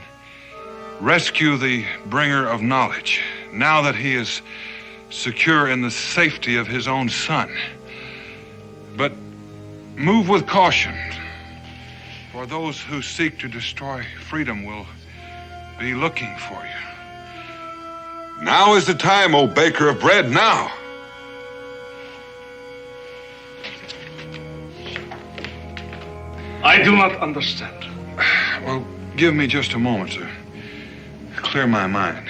Speaker 3: rescue the bringer of knowledge, now that he is secure in the safety of his own son. But move with caution, for those who seek to destroy freedom will be looking for you. Now is the time, O baker of bread, now.
Speaker 12: I do not understand.
Speaker 3: Well, give me just a moment to clear my mind.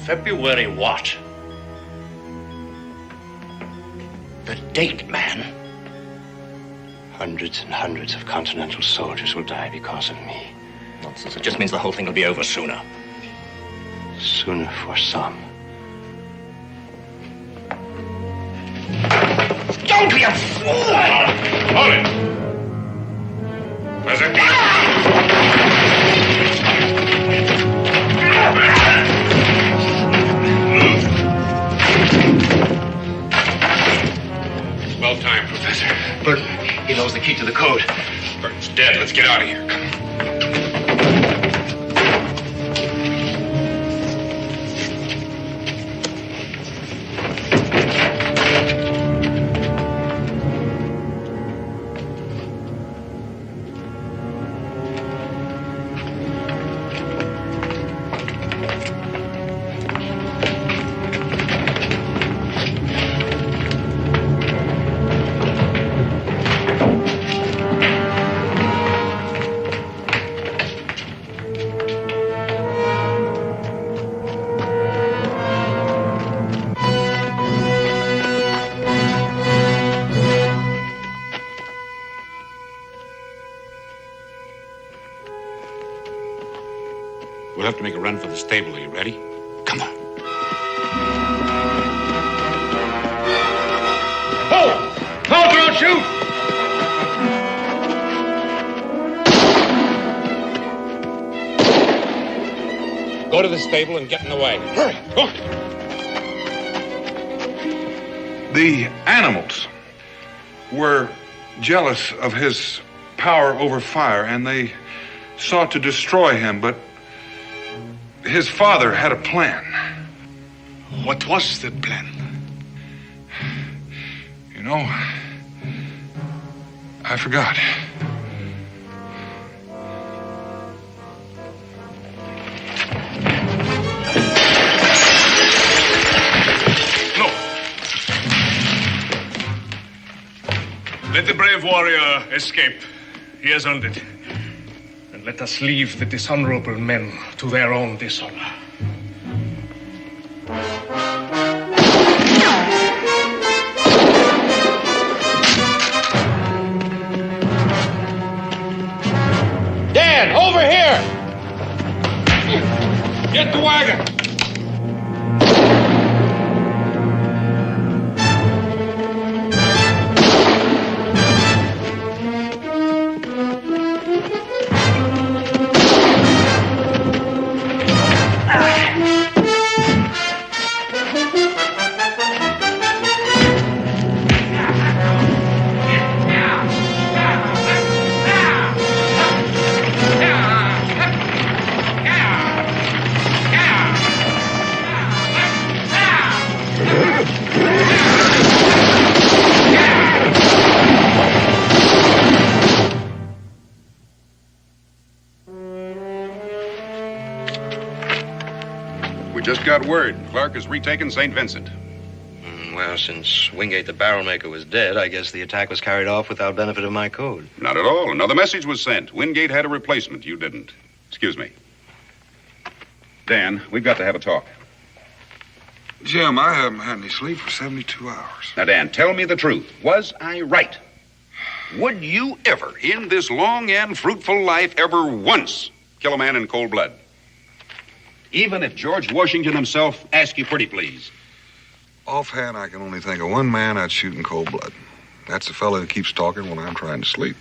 Speaker 16: February what? The date, man.
Speaker 4: Hundreds and hundreds of Continental soldiers will die because of me.
Speaker 22: Nonsense. It just means the whole thing will be over sooner.
Speaker 4: Sooner for some.
Speaker 22: Don't be a fool!
Speaker 15: Hold it! There's a
Speaker 22: Well timed, Professor. Burton, he knows the key to the code.
Speaker 15: Burton's dead. Let's get out of here. Come.
Speaker 17: We'll have to make a run for the stable. Are you ready? Come on.
Speaker 21: Hold! Hold, or I'll shoot!
Speaker 17: Go to the stable and get in the wagon. Hurry! Go!
Speaker 3: The animals were jealous of his power over fire, and they sought to destroy him, but his father had a plan.
Speaker 12: What was the plan?
Speaker 3: You know, I forgot.
Speaker 12: No. Let the brave warrior escape. He has earned it. And let us leave the dishonorable men to their own dishonor.
Speaker 21: Dan, over here!
Speaker 17: Get the wagon!
Speaker 20: Just got word. Clark has retaken St. Vincent.
Speaker 4: Well, since Wingate the barrel maker was dead, I guess the attack was carried off without benefit of my code.
Speaker 20: Not at all. Another message was sent. Wingate had a replacement. You didn't. Excuse me. Dan, we've got to have a talk.
Speaker 3: Jim, I haven't had any sleep for 72 hours.
Speaker 20: Now, Dan, tell me the truth. Was I right? Would you ever, in this long and fruitful life, ever once kill a man in cold blood? Even if George Washington himself asked you pretty please.
Speaker 3: Offhand, I can only think of one man I'd shoot in cold blood. That's the fellow who keeps talking when I'm trying to sleep.